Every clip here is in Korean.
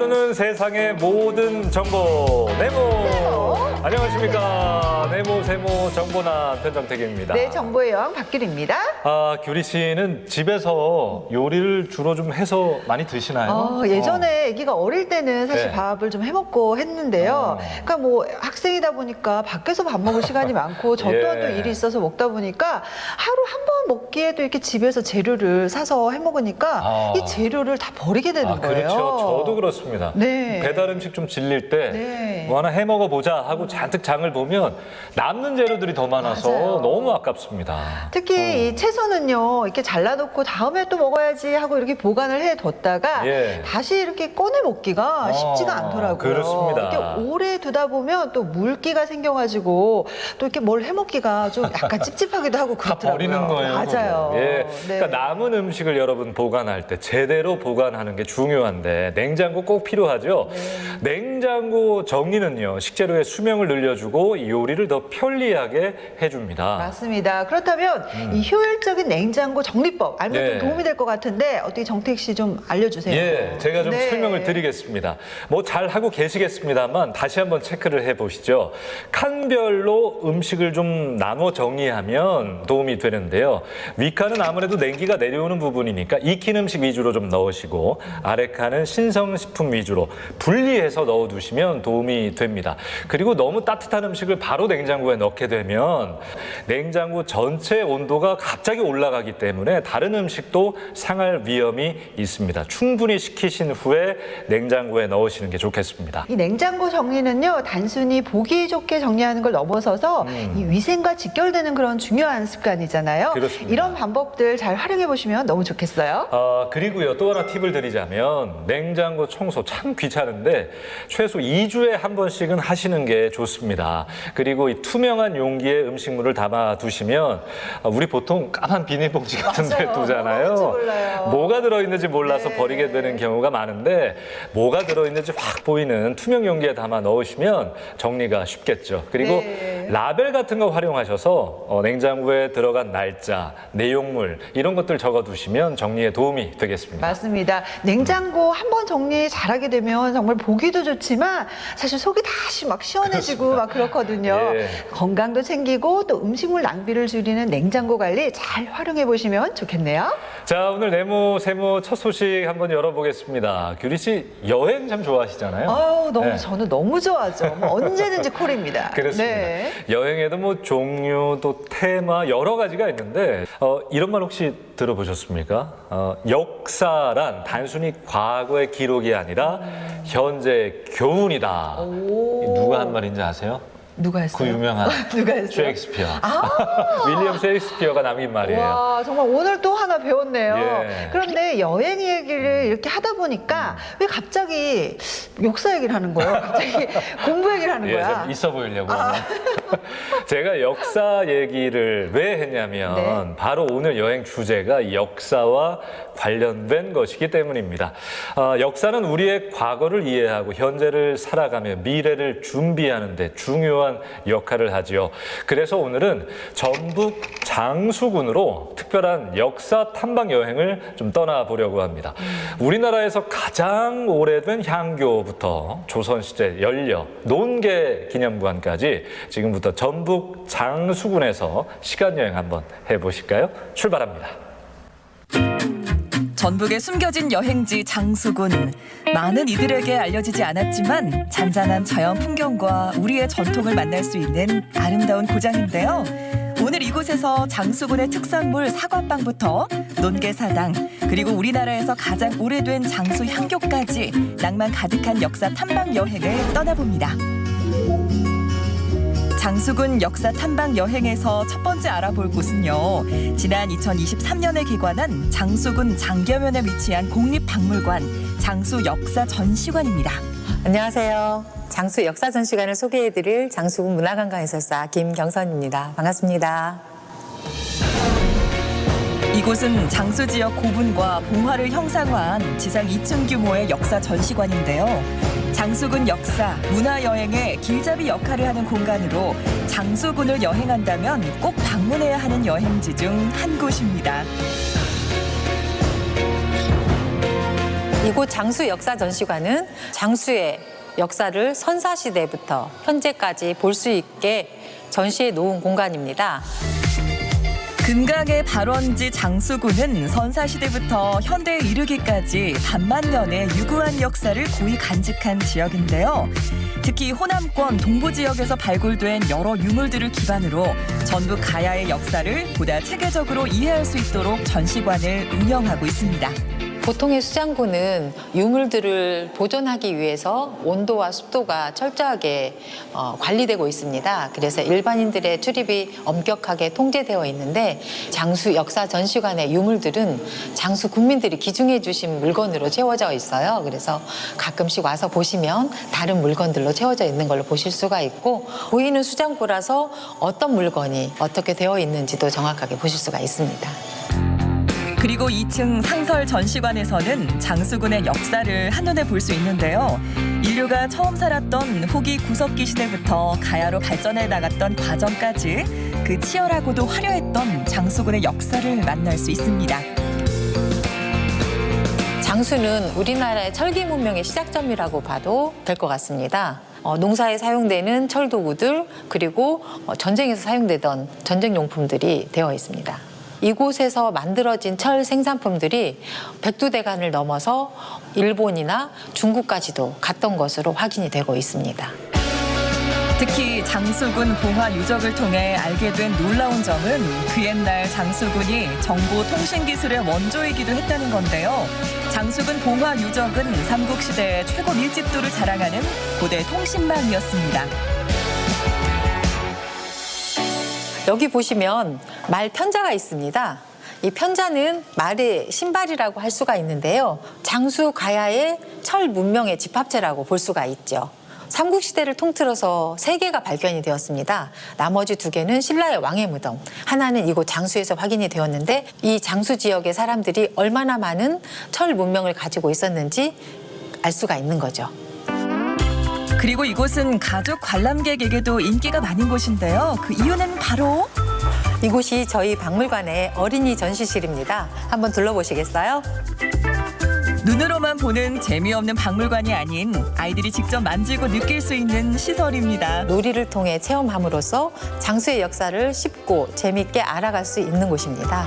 알려주는 세상의 모든 정보 네모. 안녕하십니까. 네모 세모 정보나 편정택입니다. 네, 정보의 여왕 박규리입니다. 규리 씨는 집에서 요리를 주로 좀 해서 많이 드시나요? 예전에 아기가 어릴 때는 사실 네. 밥을 좀 해먹고 했는데요. 그러니까 뭐 학생이다 보니까 밖에서 밥 먹을 시간이 많고 저 또한 또 일이 있어서 먹다 보니까 하루 한 번 먹기에도 이렇게 집에서 재료를 사서 해먹으니까 이 재료를 다 버리게 되는 거예요. 그렇죠. 저도 그렇습니다. 네. 배달 음식 좀 질릴 때 네. 뭐 하나 해 먹어보자 하고 잔뜩 장을 보면 남는 재료들이 더 많아서 맞아요. 너무 아깝습니다. 특히 이 채소는요, 이렇게 잘라놓고 다음에 또 먹어야지 하고 이렇게 보관을 해뒀다가 예. 다시 이렇게 꺼내 먹기가 쉽지가 않더라고요. 그렇습니다. 이렇게 오래 두다 보면 또 물기가 생겨가지고 또 이렇게 뭘 해먹기가 좀 약간 찝찝하기도 하고 다 그렇더라고요. 버리는 거예요. 맞아요. 그거. 예. 네. 그러니까 남은 음식을 여러분 보관할 때 제대로 보관하는 게 중요한데 냉장고 꼭 필요하죠. 냉장고 정리는요, 식재료의 수명을 늘려주고 이 요리를 더 편리하게 해줍니다. 맞습니다. 그렇다면 이 효율적인 냉장고 정리법 알면 네. 좀 도움이 될 것 같은데 어떻게 정택 씨 좀 알려주세요. 예, 제가 좀 네. 설명을 드리겠습니다. 뭐 잘 하고 계시겠습니다만 다시 한번 체크를 해보시죠. 칸별로 음식을 좀 나눠 정리하면 도움이 되는데요. 윗칸은 아무래도 냉기가 내려오는 부분이니까 익힌 음식 위주로 좀 넣으시고 아래 칸은 신성식품 위주로 분리해서 넣어두시면 도움이 됩니다. 그리고 너무 따뜻한 음식을 바로 냉장고에 넣게 되면 냉장고 전체 온도가 갑자기 올라가기 때문에 다른 음식도 상할 위험이 있습니다. 충분히 식히신 후에 냉장고에 넣으시는 게 좋겠습니다. 이 냉장고 정리는요, 단순히 보기 좋게 정리하는 걸 넘어서서 이 위생과 직결되는 그런 중요한 습관이잖아요. 그렇습니다. 이런 방법들 잘 활용해 보시면 너무 좋겠어요. 그리고요, 또 하나 팁을 드리자면 냉장고 청소 참 귀찮은데 최소 2주에 한 번씩은 하시는 게 좋습니다. 그리고 이 투명한 용기에 음식물을 담아 두시면 우리 보통 까만 비닐봉지 같은 데 맞아요. 두잖아요. 뭔지 몰라요. 뭐가 들어있는지 몰라서 네. 버리게 되는 경우가 많은데 뭐가 들어있는지 확 보이는 투명 용기에 담아 넣으시면 정리가 쉽겠죠. 그리고 네. 라벨 같은 거 활용하셔서 냉장고에 들어간 날짜, 내용물 이런 것들 적어두시면 정리에 도움이 되겠습니다. 맞습니다. 냉장고 한 번 정리 잘하게 되면 정말 보기도 좋지만 사실 속이 다시 막 시원해지고 막 그렇거든요. 예. 건강도 챙기고 또 음식물 낭비를 줄이는 냉장고 관리 잘 활용해 보시면 좋겠네요. 자, 오늘 네모 세모 첫 소식 한번 열어보겠습니다. 규리 씨 여행 참 좋아하시잖아요. 네. 저는 너무 좋아하죠. 뭐 언제든지 콜입니다. 그렇습니다. 네. 여행에도 뭐 종류 또 테마 여러 가지가 있는데 이런 말 혹시 들어보셨습니까? 역사란 단순히 과거의 기록이 아니라 현재의 교훈이다. 누가 한 말인지 아세요? 누가 했어요? 그 유명한 누가 했어요? 셰익스피어. 윌리엄 셰익스피어가 남긴 말이에요. 와, 정말 오늘 또 하나 배웠네요. 예. 그런데 여행 얘기를 이렇게 하다 보니까 왜 갑자기 역사 얘기를 하는 거예요? 갑자기 공부 얘기를 하는 거야? 좀 있어 보이려고. 제가 역사 얘기를 왜 했냐면 네. 바로 오늘 여행 주제가 역사와 관련된 것이기 때문입니다. 역사는 우리의 과거를 이해하고 현재를 살아가며 미래를 준비하는 데 중요한 역할을 하지요. 그래서 오늘은 전북 장수군으로 특별한 역사 탐방 여행을 좀 떠나보려고 합니다. 우리나라에서 가장 오래된 향교부터 조선시대 연려, 논계 기념관까지 지금부터 전북 장수군에서 시간여행 한번 해보실까요? 출발합니다. 전북에 숨겨진 여행지 장수군. 많은 이들에게 알려지지 않았지만 잔잔한 자연 풍경과 우리의 전통을 만날 수 있는 아름다운 고장인데요. 오늘 이곳에서 장수군의 특산물 사과빵부터 논계사당, 그리고 우리나라에서 가장 오래된 장수 향교까지 낭만 가득한 역사 탐방 여행을 떠나봅니다. 장수군 역사 탐방 여행에서 첫 번째 알아볼 곳은요. 지난 2023년에 개관한 장수군 장계면에 위치한 국립박물관 장수 역사 전시관입니다. 안녕하세요. 장수 역사 전시관을 소개해드릴 장수군 문화관광 해설사 김경선입니다. 반갑습니다. 이곳은 장수 지역 고분과 봉화를 형상화한 지상 2층 규모의 역사 전시관인데요. 장수군 역사, 문화 여행의 길잡이 역할을 하는 공간으로 장수군을 여행한다면 꼭 방문해야 하는 여행지 중 한 곳입니다. 이곳 장수 역사 전시관은 장수의 역사를 선사시대부터 현재까지 볼 수 있게 전시해 놓은 공간입니다. 금강의 발원지 장수군은 선사시대부터 현대에 이르기까지 반만 년의 유구한 역사를 고이 간직한 지역인데요. 특히 호남권 동부 지역에서 발굴된 여러 유물들을 기반으로 전북 가야의 역사를 보다 체계적으로 이해할 수 있도록 전시관을 운영하고 있습니다. 보통의 수장고는 유물들을 보존하기 위해서 온도와 습도가 철저하게 관리되고 있습니다. 그래서 일반인들의 출입이 엄격하게 통제되어 있는데 장수 역사 전시관의 유물들은 장수 군민들이 기증해 주신 물건으로 채워져 있어요. 그래서 가끔씩 와서 보시면 다른 물건들로 채워져 있는 걸로 보실 수가 있고 보이는 수장고라서 어떤 물건이 어떻게 되어 있는지도 정확하게 보실 수가 있습니다. 그리고 2층 상설 전시관에서는 장수군의 역사를 한눈에 볼 수 있는데요. 인류가 처음 살았던 후기 구석기 시대부터 가야로 발전해 나갔던 과정까지 그 치열하고도 화려했던 장수군의 역사를 만날 수 있습니다. 장수는 우리나라의 철기 문명의 시작점이라고 봐도 될 것 같습니다. 농사에 사용되는 철도구들 그리고 전쟁에서 사용되던 전쟁용품들이 되어 있습니다. 이곳에서 만들어진 철 생산품들이 백두대간을 넘어서 일본이나 중국까지도 갔던 것으로 확인이 되고 있습니다. 특히 장수군 봉화 유적을 통해 알게 된 놀라운 점은 그 옛날 장수군이 정보통신기술의 원조이기도 했다는 건데요. 장수군 봉화 유적은 삼국시대의 최고 밀집도를 자랑하는 고대 통신망이었습니다. 여기 보시면 말 편자가 있습니다. 이 편자는 말의 신발이라고 할 수가 있는데요. 장수 가야의 철 문명의 집합체라고 볼 수가 있죠. 삼국시대를 통틀어서 3개가 발견이 되었습니다. 나머지 2개는 신라의 왕의 무덤, 하나는 이곳 장수에서 확인이 되었는데 이 장수 지역의 사람들이 얼마나 많은 철 문명을 가지고 있었는지 알 수가 있는 거죠. 그리고 이곳은 가족 관람객에게도 인기가 많은 곳인데요. 그 이유는 바로 이곳이 저희 박물관의 어린이 전시실입니다. 한번 둘러보시겠어요? 눈으로만 보는 재미없는 박물관이 아닌 아이들이 직접 만지고 느낄 수 있는 시설입니다. 놀이를 통해 체험함으로써 장수의 역사를 쉽고 재미있게 알아갈 수 있는 곳입니다.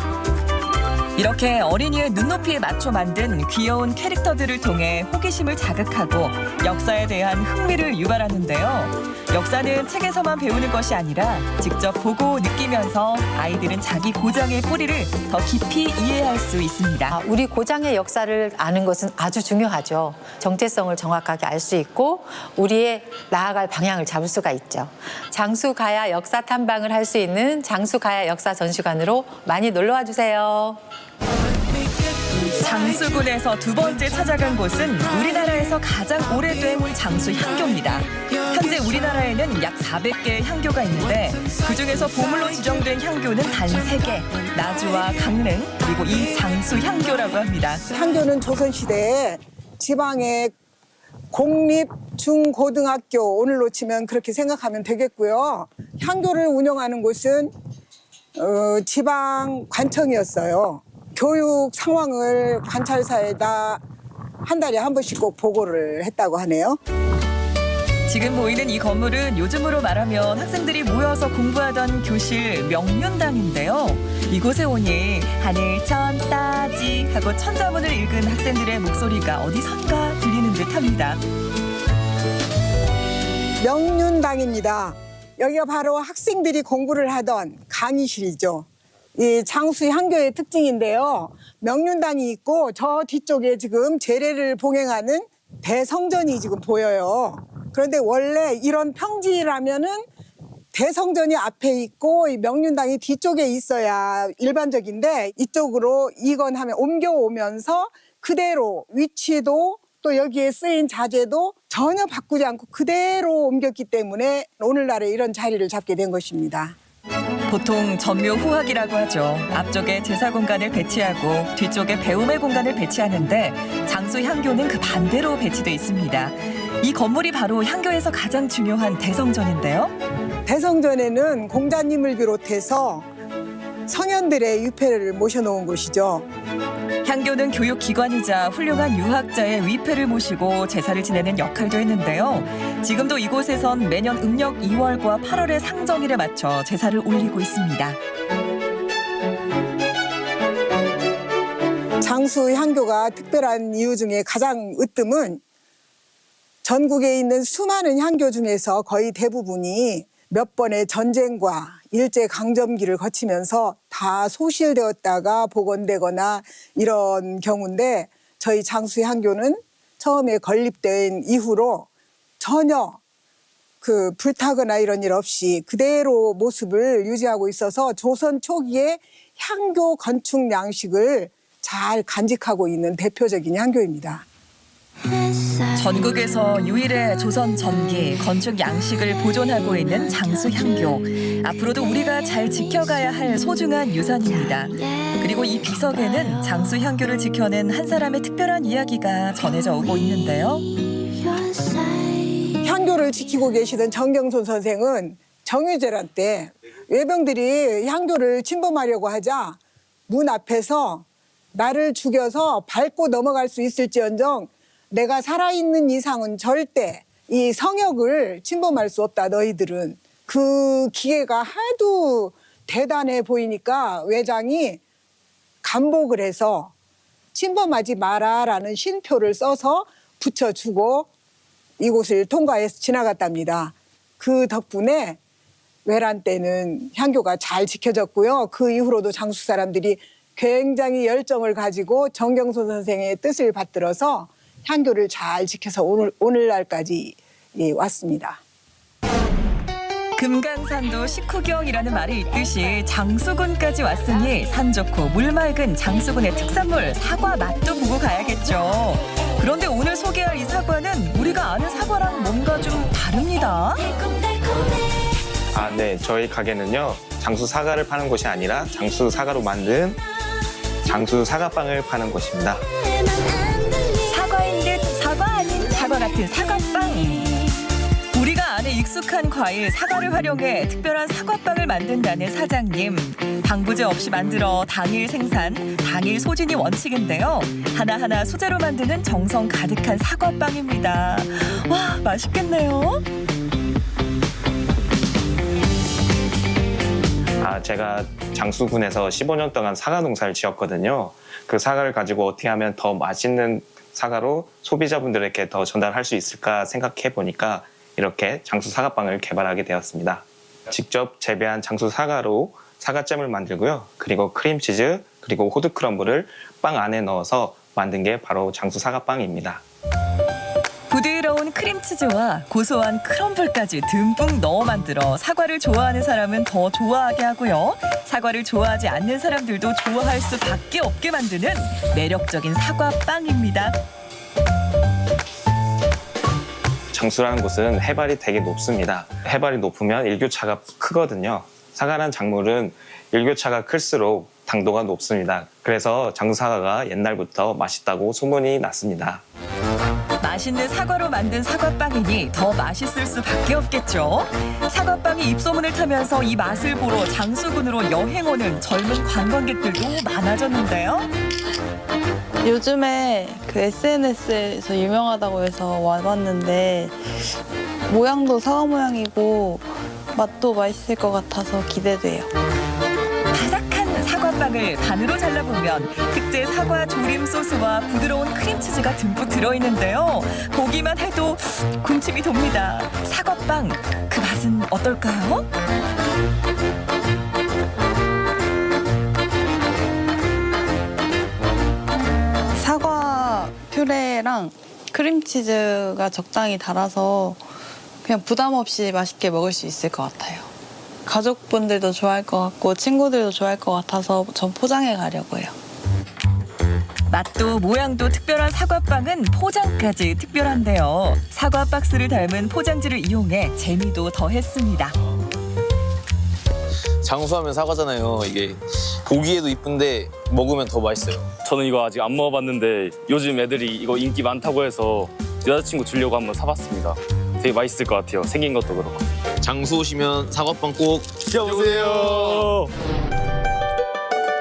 이렇게 어린이의 눈높이에 맞춰 만든 귀여운 캐릭터들을 통해 호기심을 자극하고 역사에 대한 흥미를 유발하는데요. 역사는 책에서만 배우는 것이 아니라 직접 보고 느끼면서 아이들은 자기 고장의 뿌리를 더 깊이 이해할 수 있습니다. 우리 고장의 역사를 아는 것은 아주 중요하죠. 정체성을 정확하게 알 수 있고 우리의 나아갈 방향을 잡을 수가 있죠. 장수가야 역사 탐방을 할 수 있는 장수가야 역사 전시관으로 많이 놀러와 주세요. 장수군에서 2번째 찾아간 곳은 우리나라에서 가장 오래된 장수 향교입니다. 현재 우리나라에는 약 400개의 향교가 있는데 그중에서 보물로 지정된 향교는 단 3개, 나주와 강릉, 그리고 이 장수 향교라고 합니다. 향교는 조선시대에 지방의 공립 중고등학교, 오늘로 치면 그렇게 생각하면 되겠고요. 향교를 운영하는 곳은 지방 관청이었어요. 교육 상황을 관찰사에다 한 달에 한 번씩 꼭 보고를 했다고 하네요. 지금 보이는 이 건물은 요즘으로 말하면 학생들이 모여서 공부하던 교실 명륜당인데요. 이곳에 오니 하늘천 따지 하고 천자문을 읽은 학생들의 목소리가 어디선가 들리는 듯합니다. 명륜당입니다. 여기가 바로 학생들이 공부를 하던 강의실이죠. 이 장수 향교의 특징인데요. 명륜당이 있고 저 뒤쪽에 지금 제례를 봉행하는 대성전이 지금 보여요. 그런데 원래 이런 평지라면은 대성전이 앞에 있고 이 명륜당이 뒤쪽에 있어야 일반적인데 이쪽으로 이건하면 옮겨오면서 그대로 위치도 또 여기에 쓰인 자재도 전혀 바꾸지 않고 그대로 옮겼기 때문에 오늘날에 이런 자리를 잡게 된 것입니다. 보통 전묘후학이라고 하죠. 앞쪽에 제사 공간을 배치하고 뒤쪽에 배움의 공간을 배치하는데 장수 향교는 그 반대로 배치돼 있습니다. 이 건물이 바로 향교에서 가장 중요한 대성전인데요. 대성전에는 공자님을 비롯해서 성현들의 위패를 모셔놓은 곳이죠. 향교는 교육기관이자 훌륭한 유학자의 위패를 모시고 제사를 지내는 역할도 했는데요. 지금도 이곳에선 매년 음력 2월과 8월의 상정일에 맞춰 제사를 올리고 있습니다. 장수 향교가 특별한 이유 중에 가장 으뜸은 전국에 있는 수많은 향교 중에서 거의 대부분이 몇 번의 전쟁과 일제강점기를 거치면서 다 소실되었다가 복원되거나 이런 경우인데 저희 장수 향교는 처음에 건립된 이후로 전혀 그 불타거나 이런 일 없이 그대로 모습을 유지하고 있어서 조선 초기에 향교 건축 양식을 잘 간직하고 있는 대표적인 향교입니다. 전국에서 유일의 조선 전기 건축 양식을 보존하고 있는 장수 향교. 앞으로도 우리가 잘 지켜가야 할 소중한 유산입니다. 그리고 이 비석에는 장수 향교를 지켜낸 한 사람의 특별한 이야기가 전해져 오고 있는데요. 향교를 지키고 계시던 정경손 선생은 정유재란 때 외병들이 향교를 침범하려고 하자 문 앞에서 나를 죽여서 밟고 넘어갈 수 있을지언정 내가 살아있는 이상은 절대 이 성역을 침범할 수 없다 너희들은. 그 기계가 하도 대단해 보이니까 외장이 감복을 해서 침범하지 마라라는 신표를 써서 붙여주고 이곳을 통과해서 지나갔답니다. 그 덕분에 외란 때는 향교가 잘 지켜졌고요. 그 이후로도 장수 사람들이 굉장히 열정을 가지고 정경손 선생의 뜻을 받들어서 향교를 잘 지켜서 오늘날까지 왔습니다. 금강산도 식후경이라는 말이 있듯이 장수군까지 왔으니 산 좋고 물 맑은 장수군의 특산물 사과 맛도 보고 가야겠죠. 그런데 오늘 소개할 이 사과는 우리가 아는 사과랑 뭔가 좀 다릅니다. 네. 저희 가게는요. 장수 사과를 파는 곳이 아니라 장수 사과로 만든 장수 사과빵을 파는 곳입니다. 사과인 듯 사과 아닌 사과 같은 사과빵. 우리가 아는 익숙한 과일 사과를 활용해 특별한 사과빵을 만든다는 사장님. 방부제 없이 만들어 당일 생산, 당일 소진이 원칙인데요. 하나하나 수제로 만드는 정성 가득한 사과빵입니다. 와, 맛있겠네요. 제가 장수군에서 15년 동안 사과 농사를 지었거든요. 그 사과를 가지고 어떻게 하면 더 맛있는 사과로 소비자분들에게 더 전달할 수 있을까 생각해 보니까 이렇게 장수 사과빵을 개발하게 되었습니다. 직접 재배한 장수 사과로 사과잼을 만들고요. 그리고 크림치즈, 그리고 호두 크럼블을 빵 안에 넣어서 만든 게 바로 장수 사과빵입니다. 부드러운 크림치즈와 고소한 크럼블까지 듬뿍 넣어 만들어 사과를 좋아하는 사람은 더 좋아하게 하고요. 사과를 좋아하지 않는 사람들도 좋아할 수밖에 없게 만드는 매력적인 사과빵입니다. 장수라는 곳은 해발이 되게 높습니다. 해발이 높으면 일교차가 크거든요. 사과란 작물은 일교차가 클수록 당도가 높습니다. 그래서 장수 사과가 옛날부터 맛있다고 소문이 났습니다. 맛있는 사과로 만든 사과빵이니 더 맛있을 수밖에 없겠죠. 사과빵이 입소문을 타면서 이 맛을 보러 장수군으로 여행 오는 젊은 관광객들도 많아졌는데요. 요즘에 그 SNS에서 유명하다고 해서 와봤는데 모양도 사과 모양이고 맛도 맛있을 것 같아서 기대돼요. 바삭한 사과빵을 반으로 잘라보면 특제 사과 조림 소스와 부드러운 크림치즈가 듬뿍 들어있는데요. 보기만 해도 군침이 돕니다. 사과빵, 그 맛은 어떨까요? 사과 퓨레랑 크림치즈가 적당히 달아서 그냥 부담 없이 맛있게 먹을 수 있을 것 같아요. 가족분들도 좋아할 것 같고 친구들도 좋아할 것 같아서 전 포장해 가려고 해요. 맛도 모양도 특별한 사과빵은 포장까지 특별한데요. 사과 박스를 닮은 포장지를 이용해 재미도 더했습니다. 장수하면 사과잖아요. 이게 보기에도 이쁜데 먹으면 더 맛있어요. 저는 이거 아직 안 먹어봤는데 요즘 애들이 이거 인기 많다고 해서 여자친구 주려고 한번 사봤습니다. 되게 맛있을 것 같아요. 생긴 것도 그렇고. 장수 오시면 사과빵 꼭 드셔보세요.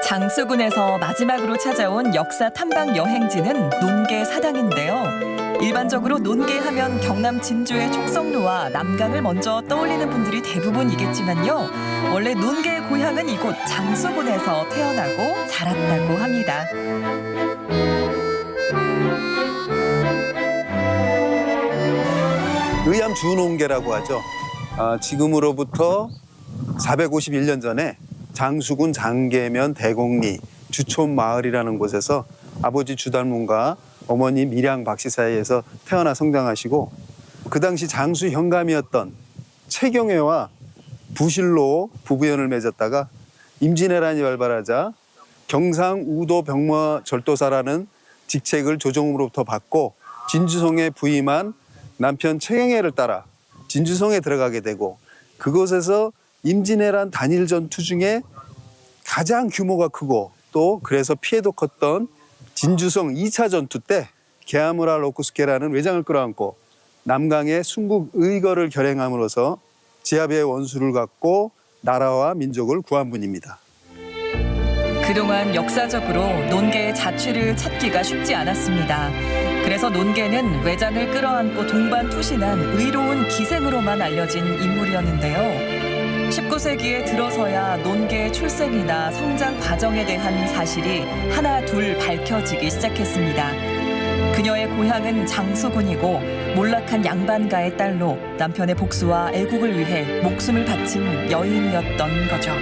장수군에서 마지막으로 찾아온 역사 탐방 여행지는 논계사당인데요. 일반적으로 논계하면 경남 진주의 촉성로와 남강을 먼저 떠올리는 분들이 대부분이겠지만요. 원래 논계의 고향은 이곳 장수군에서 태어나고 자랐다고 합니다. 의암 준홍계라고 하죠. 지금으로부터 451년 전에 장수군 장계면 대곡리 주촌 마을이라는 곳에서 아버지 주달문과 어머니 밀양 박씨 사이에서 태어나 성장하시고 그 당시 장수 현감이었던 최경회와 부실로 부부연을 맺었다가 임진왜란이 발발하자 경상 우도 병마 절도사라는 직책을 조정으로부터 받고 진주성에 부임한 남편 최경회를 따라 진주성에 들어가게 되고 그곳에서 임진왜란 단일 전투 중에 가장 규모가 크고 또 그래서 피해도 컸던 진주성 2차 전투 때 게아무라 로쿠스케라는 외장을 끌어안고 남강의 순국 의거를 결행함으로써 지하배의 원수를 갖고 나라와 민족을 구한 분입니다. 그동안 역사적으로 논계의 자취를 찾기가 쉽지 않았습니다. 그래서 논계는 외장을 끌어안고 동반 투신한 의로운 기생으로만 알려진 인물이었는데요. 19세기에 들어서야 논계의 출생이나 성장 과정에 대한 사실이 하나 둘 밝혀지기 시작했습니다. 그녀의 고향은 장수군이고 몰락한 양반가의 딸로 남편의 복수와 애국을 위해 목숨을 바친 여인이었던 거죠.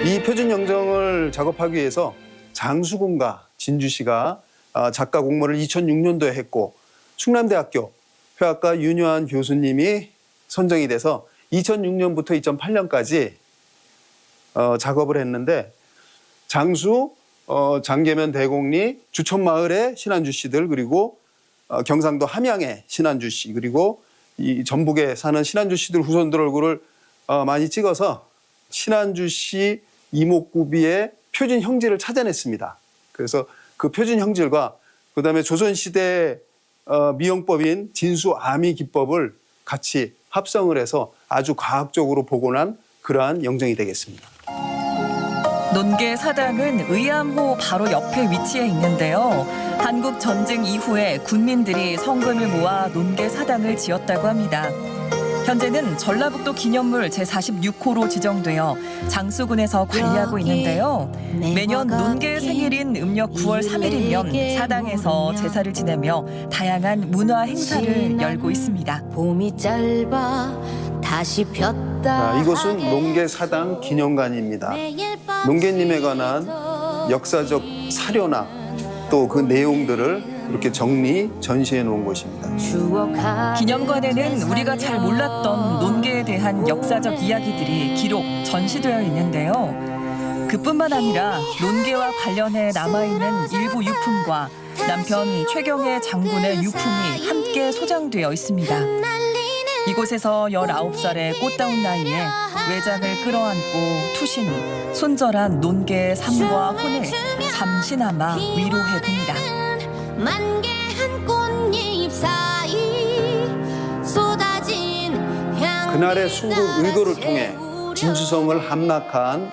이 표준영정을 작업하기 위해서 장수군과 진주시가 작가 공모를 2006년도에 했고 충남대학교 회화과 윤여한 교수님이 선정이 돼서 2006년부터 2008년까지 작업을 했는데 장수, 장계면 대곡리, 주촌마을의 신안주씨들 그리고 경상도 함양의 신안주씨 그리고 이 전북에 사는 신안주씨들 후손들 얼굴을 많이 찍어서 신안주씨 이목구비의 표준 형질을 찾아냈습니다. 그래서 그 표준 형질과 그다음에 조선시대 미용법인 진수아미 기법을 같이 합성을 해서 아주 과학적으로 복원한 그러한 영정이 되겠습니다. 논계사당은 의암호 바로 옆에 위치해 있는데요. 한국 전쟁 이후에 군민들이 성금을 모아 논계사당을 지었다고 합니다. 현재는 전라북도 기념물 제46호로 지정되어 장수군에서 관리하고 있는데요. 매년 논계 생일인 음력 9월 3일이면 사당에서 제사를 지내며 다양한 문화 행사를 열고 있습니다. 봄이 짧아 다시 폈다. 이곳은 논계사당 기념관입니다. 논계님에 관한 역사적 사료나 또 그 내용들을 이렇게 정리, 전시해 놓은 곳입니다. 기념관에는 우리가 잘 몰랐던 논계에 대한 역사적 이야기들이 기록, 전시되어 있는데요. 그뿐만 아니라 논계와 관련해 남아있는 일부 유품과 남편 최경회 장군의 유품이 함께 소장되어 있습니다. 이곳에서 19살의 꽃다운 나이에 외장을 끌어안고 투신, 손절한 논계의 삶과 혼을 잠시나마 위로해 봅니다. 만개한 꽃잎 사이 쏟아진 향. 그날의 순국 의거를 통해 진주성을 함락한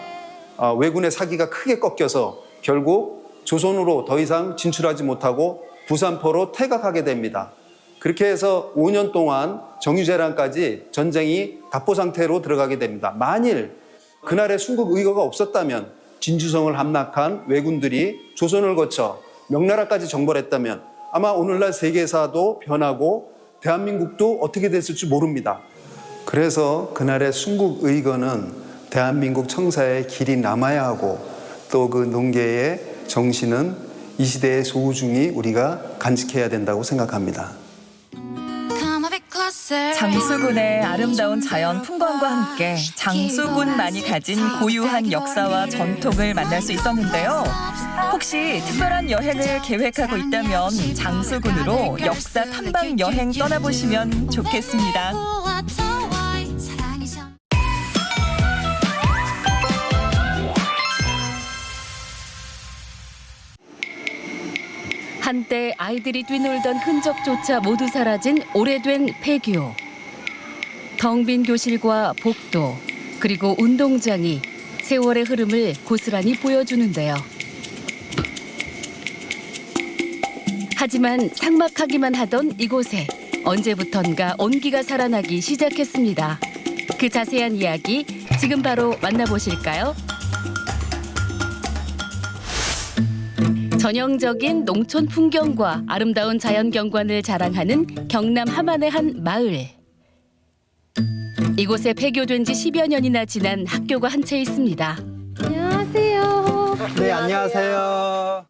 왜군의 사기가 크게 꺾여서 결국 조선으로 더 이상 진출하지 못하고 부산포로 퇴각하게 됩니다. 그렇게 해서 5년 동안 정유재란까지 전쟁이 답보 상태로 들어가게 됩니다. 만일 그날의 순국 의거가 없었다면 진주성을 함락한 왜군들이 조선을 거쳐 명나라까지 정벌했다면 아마 오늘날 세계사도 변하고 대한민국도 어떻게 됐을지 모릅니다. 그래서 그날의 순국 의거는 대한민국 청사의 길이 남아야 하고 또 그 논계의 정신은 이 시대의 소중히 우리가 간직해야 된다고 생각합니다. 장수군의 아름다운 자연 풍광과 함께 장수군만이 가진 고유한 역사와 전통을 만날 수 있었는데요. 혹시 특별한 여행을 계획하고 있다면 장수군으로 역사 탐방 여행 떠나보시면 좋겠습니다. 한때 아이들이 뛰놀던 흔적조차 모두 사라진 오래된 폐교. 텅 빈 교실과 복도, 그리고 운동장이 세월의 흐름을 고스란히 보여주는데요. 하지만 삭막하기만 하던 이곳에 언제부턴가 온기가 살아나기 시작했습니다. 그 자세한 이야기 지금 바로 만나보실까요? 전형적인 농촌 풍경과 아름다운 자연 경관을 자랑하는 경남 함안의 한 마을. 이곳에 폐교된 지 10여 년이나 지난 학교가 한 채 있습니다. 안녕하세요. 네, 안녕하세요.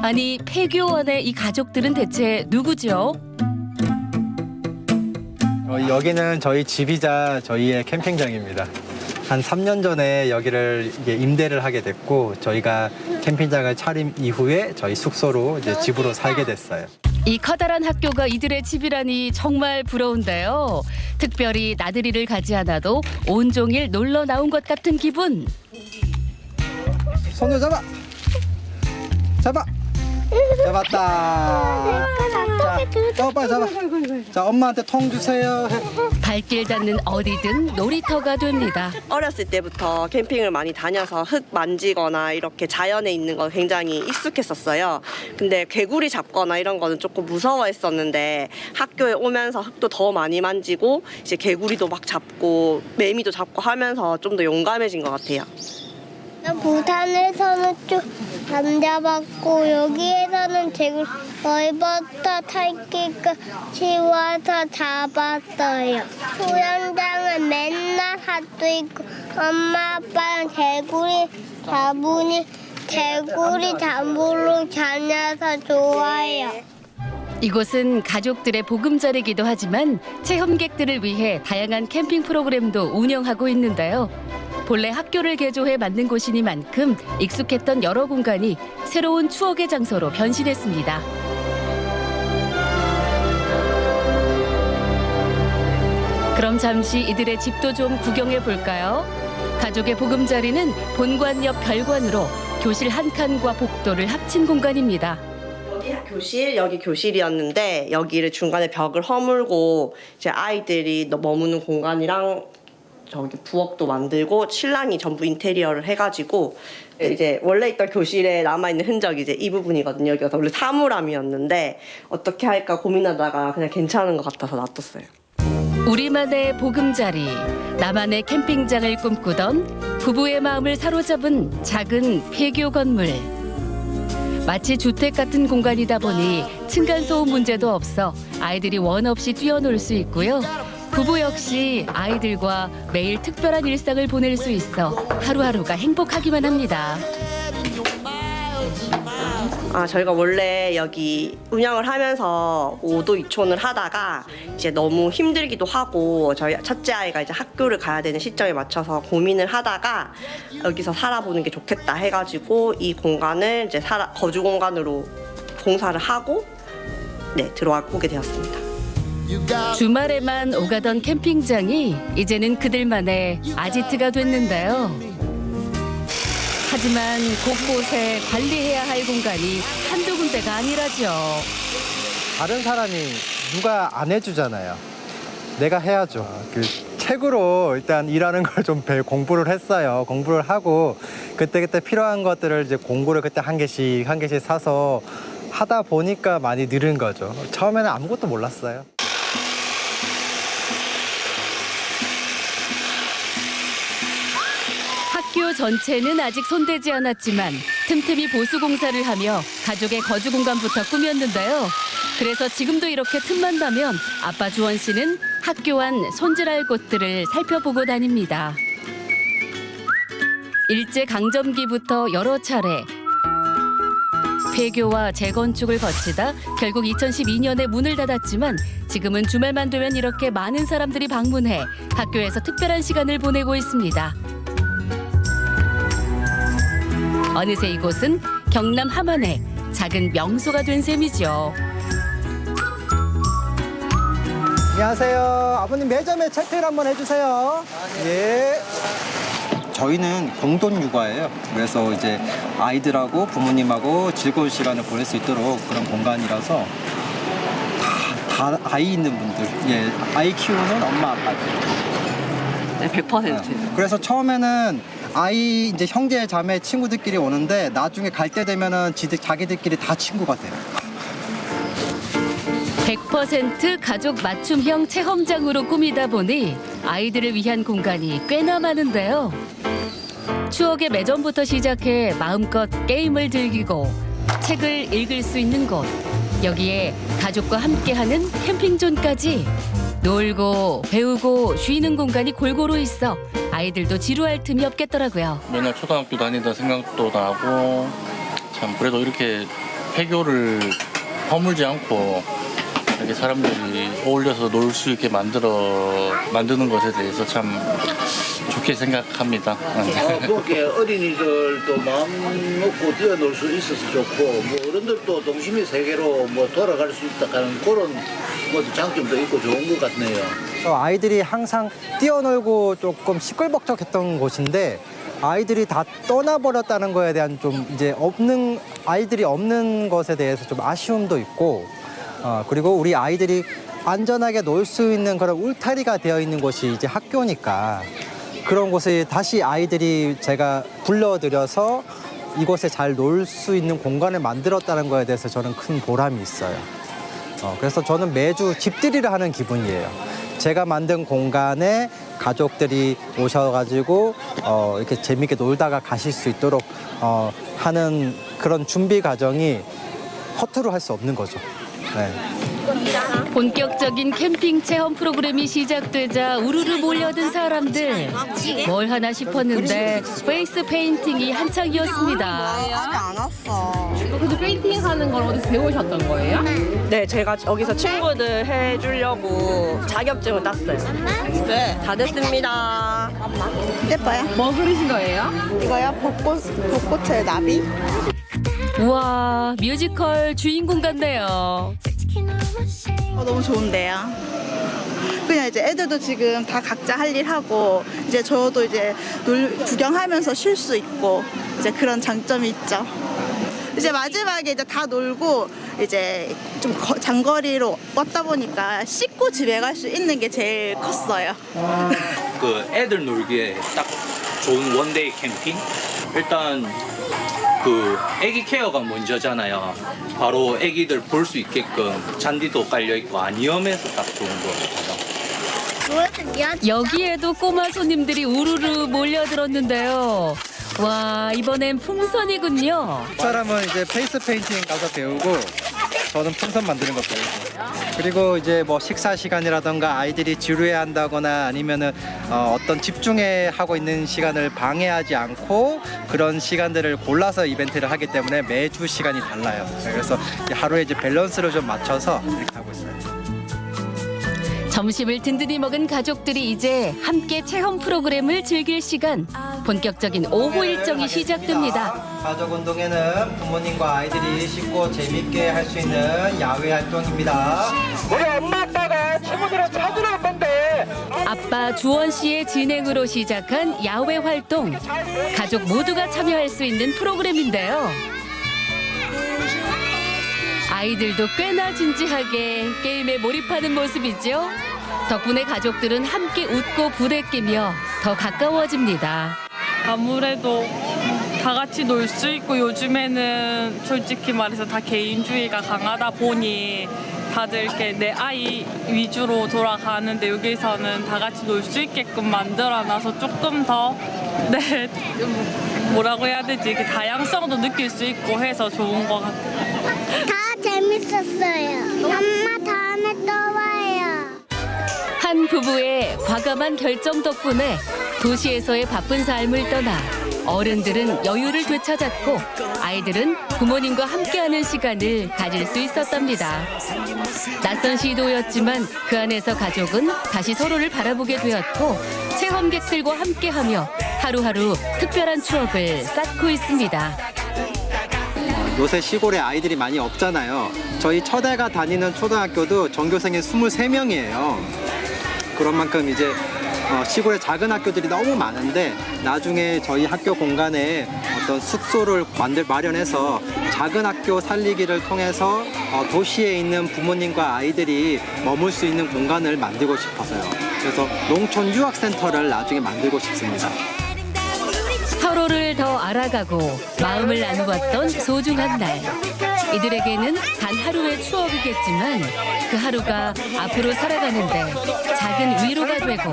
아니, 폐교원의 이 가족들은 대체 누구죠? 여기는 저희 집이자 저희의 캠핑장입니다. 한 3년 전에 여기를 이제 임대를 하게 됐고 저희가 캠핑장을 차림 이후에 저희 숙소로 이제 집으로 살게 됐어요. 이 커다란 학교가 이들의 집이라니 정말 부러운데요. 특별히 나들이를 가지 않아도 온종일 놀러 나온 것 같은 기분. 손을 잡아. 잡아. 잡았다. 자, 빨리 잡아. 자, 엄마한테 통 주세요. 발길 닿는 어디든 놀이터가 됩니다. 어렸을 때부터 캠핑을 많이 다녀서 흙 만지거나 이렇게 자연에 있는 거 굉장히 익숙했었어요. 근데 개구리 잡거나 이런 거는 조금 무서워했었는데 학교에 오면서 흙도 더 많이 만지고 이제 개구리도 막 잡고 매미도 잡고 하면서 좀 더 용감해진 것 같아요. 부산에서는 좀 안 잡았고 여기에서는 제가 벌부터 탈기까지 와서 잡았어요. 수영장은 맨날 하도 있고 엄마 아빠랑 개구리 잡으니 개구리 잡으러 다녀서 좋아요. 이곳은 가족들의 보금자리이기도 하지만 체험객들을 위해 다양한 캠핑 프로그램도 운영하고 있는데요. 본래 학교를 개조해 만든 곳이니만큼 익숙했던 여러 공간이 새로운 추억의 장소로 변신했습니다. 그럼 잠시 이들의 집도 좀 구경해 볼까요? 가족의 보금자리는 본관 옆 별관으로 교실 한 칸과 복도를 합친 공간입니다. 여기 교실이었는데 여기를 중간에 벽을 허물고 이제 아이들이 머무는 공간이랑 저기 부엌도 만들고 신랑이 전부 인테리어를 해가지고 이제 원래 있던 교실에 남아있는 흔적이 이제 이 부분이거든요. 여기가 원래 사물함이었는데 어떻게 할까 고민하다가 그냥 괜찮은 것 같아서 놔뒀어요. 우리만의 보금자리, 나만의 캠핑장을 꿈꾸던 부부의 마음을 사로잡은 작은 폐교 건물. 마치 주택 같은 공간이다 보니 층간소음 문제도 없어 아이들이 원 없이 뛰어놀 수 있고요. 부부 역시 아이들과 매일 특별한 일상을 보낼 수 있어 하루하루가 행복하기만 합니다. 저희가 원래 여기 운영을 하면서 5도 2촌을 하다가 이제 너무 힘들기도 하고 저희 첫째 아이가 이제 학교를 가야 되는 시점에 맞춰서 고민을 하다가 여기서 살아보는 게 좋겠다 해가지고 이 공간을 이제 거주 공간으로 공사를 하고 들어오게 되었습니다. 주말에만 오가던 캠핑장이 이제는 그들만의 아지트가 됐는데요. 하지만 곳곳에 관리해야 할 공간이 한두 군데가 아니라죠. 다른 사람이 누가 안 해주잖아요. 내가 해야죠. 그 책으로 일단 일하는 걸 좀 공부를 했어요. 공부를 하고 그때그때 필요한 것들을 이제 공구를 그때 한 개씩 사서 하다 보니까 많이 늘은 거죠. 처음에는 아무것도 몰랐어요. 학교 전체는 아직 손대지 않았지만 틈틈이 보수 공사를 하며 가족의 거주 공간부터 꾸몄는데요. 그래서 지금도 이렇게 틈만 나면 아빠 주원 씨는 학교 안 손질할 곳들을 살펴보고 다닙니다. 일제 강점기부터 여러 차례 폐교와 재건축을 거치다 결국 2012년에 문을 닫았지만 지금은 주말만 되면 이렇게 많은 사람들이 방문해 학교에서 특별한 시간을 보내고 있습니다. 어느새 이곳은 경남 함안의 작은 명소가 된 셈이죠. 안녕하세요. 아버님 매점에 체크를 한번 해주세요. 예. 저희는 공동 육아예요. 그래서 이제 아이들하고 부모님하고 즐거운 시간을 보낼 수 있도록 그런 공간이라서 다 아이 있는 분들, 아이 키우는 엄마 아빠들. 네, 100%. 그래서 처음에는 아이 이제 형제 자매 친구들끼리 오는데 나중에 갈 때 되면은 자기들끼리 다 친구가 돼요. 100% 가족 맞춤형 체험장으로 꾸미다 보니 아이들을 위한 공간이 꽤나 많은데요. 추억의 매점부터 시작해 마음껏 게임을 즐기고 책을 읽을 수 있는 곳, 여기에 가족과 함께하는 캠핑존까지 놀고 배우고 쉬는 공간이 골고루 있어 아이들도 지루할 틈이 없겠더라고요. 맨날 초등학교 다니다 생각도 나고 참 그래도 이렇게 폐교를 허물지 않고 이렇게 사람들이 어울려서 놀 수 있게 만드는 것에 대해서 참 좋게 생각합니다. 그렇게 어린이들도 마음 놓고 뛰어놀 수 있어서 좋고 뭐 어른들도 동심의 세계로 뭐 돌아갈 수 있다 하는 그런 뭐 장점도 있고 좋은 것 같네요. 아이들이 항상 뛰어놀고 조금 시끌벅적했던 곳인데 아이들이 다 떠나버렸다는 거에 대한 좀 이제 아이들이 없는 것에 대해서 좀 아쉬움도 있고 그리고 우리 아이들이 안전하게 놀 수 있는 그런 울타리가 되어 있는 곳이 이제 학교니까 그런 곳에 다시 아이들이 제가 불러들여서 이곳에 잘 놀 수 있는 공간을 만들었다는 거에 대해서 저는 큰 보람이 있어요. 그래서 저는 매주 집들이를 하는 기분이에요. 제가 만든 공간에 가족들이 오셔가지고 이렇게 재밌게 놀다가 가실 수 있도록 하는 그런 준비 과정이 허투루 할 수 없는 거죠. 네. 본격적인 캠핑 체험 프로그램이 시작되자 우르르 몰려든 사람들. 뭘 하나 싶었는데 페이스 페인팅이 한창이었습니다. 아직 안 왔어. 그래도 페인팅 하는 걸 어디서 배우셨던 거예요? 네, 제가 여기서 친구들 해주려고 자격증을 땄어요. 네, 다 됐습니다. 예뻐요? 뭐 그리신 거예요? 이거요? 벚꽃의 나비? 우와, 뮤지컬 주인공 같네요. 너무 좋은데요. 그냥 이제 애들도 지금 다 각자 할 일 하고 이제 저도 이제 구경하면서 쉴 수 있고 이제 그런 장점이 있죠. 이제 마지막에 이제 다 놀고 이제 좀 장거리로 왔다 보니까 씻고 집에 갈 수 있는 게 제일 컸어요. 그 애들 놀기에 딱 좋은 원데이 캠핑? 일단 그 애기 케어가 먼저잖아요. 바로 애기들 볼 수 있게끔 잔디도 깔려 있고 안 위험해서 딱 좋은 거 같아요. 여기에도 꼬마 손님들이 우르르 몰려들었는데요. 와, 이번엔 풍선이군요. 사람은 이제 페이스 페인팅 가서 배우고 저는 풍선 만드는 거 배우고 그리고 이제 뭐 식사 시간이라던가 아이들이 지루해한다거나 아니면은 어떤 집중해 하고 있는 시간을 방해하지 않고 그런 시간들을 골라서 이벤트를 하기 때문에 매주 시간이 달라요. 그래서 하루에 이제 밸런스를 좀 맞춰서 이렇게 하고 있어요. 점심을 든든히 먹은 가족들이 이제 함께 체험 프로그램을 즐길 시간. 본격적인 오후 일정이 시작됩니다. 가족 운동회는 부모님과 아이들이 쉽고 재밌게 할 수 있는 야외 활동입니다. 우리 엄마 아빠가 친구들을 찾으러 온 건데. 아빠 주원 씨의 진행으로 시작한 야외 활동. 가족 모두가 참여할 수 있는 프로그램인데요. 아이들도 꽤나 진지하게 게임에 몰입하는 모습이죠. 덕분에 가족들은 함께 웃고 부대끼며 더 가까워집니다. 아무래도 다 같이 놀 수 있고 요즘에는 솔직히 말해서 다 개인주의가 강하다 보니 다들 이렇게 내 아이 위주로 돌아가는데 여기서는 다 같이 놀 수 있게끔 만들어놔서 조금 더 뭐라고 해야 되지? 이렇게 다양성도 느낄 수 있고 해서 좋은 것 같아요. 다 재밌었어요. 엄마 다음에 또 와요. 한 부부의 과감한 결정 덕분에 도시에서의 바쁜 삶을 떠나 어른들은 여유를 되찾았고 아이들은 부모님과 함께하는 시간을 가질 수 있었답니다. 낯선 시도였지만 그 안에서 가족은 다시 서로를 바라보게 되었고 체험객들과 함께하며 하루하루 특별한 추억을 쌓고 있습니다. 요새 시골에 아이들이 많이 없잖아요. 저희 첫애가 다니는 초등학교도 전교생이 23명이에요. 그런 만큼 이제 시골에 작은 학교들이 너무 많은데 나중에 저희 학교 공간에 어떤 숙소를 마련해서 작은 학교 살리기를 통해서 도시에 있는 부모님과 아이들이 머물 수 있는 공간을 만들고 싶어서요. 그래서 농촌 유학센터를 나중에 만들고 싶습니다. 서로를 더 알아가고 마음을 나누었던 소중한 날. 이들에게는 단 하루의 추억이겠지만 그 하루가 앞으로 살아가는데 작은 위로가 되고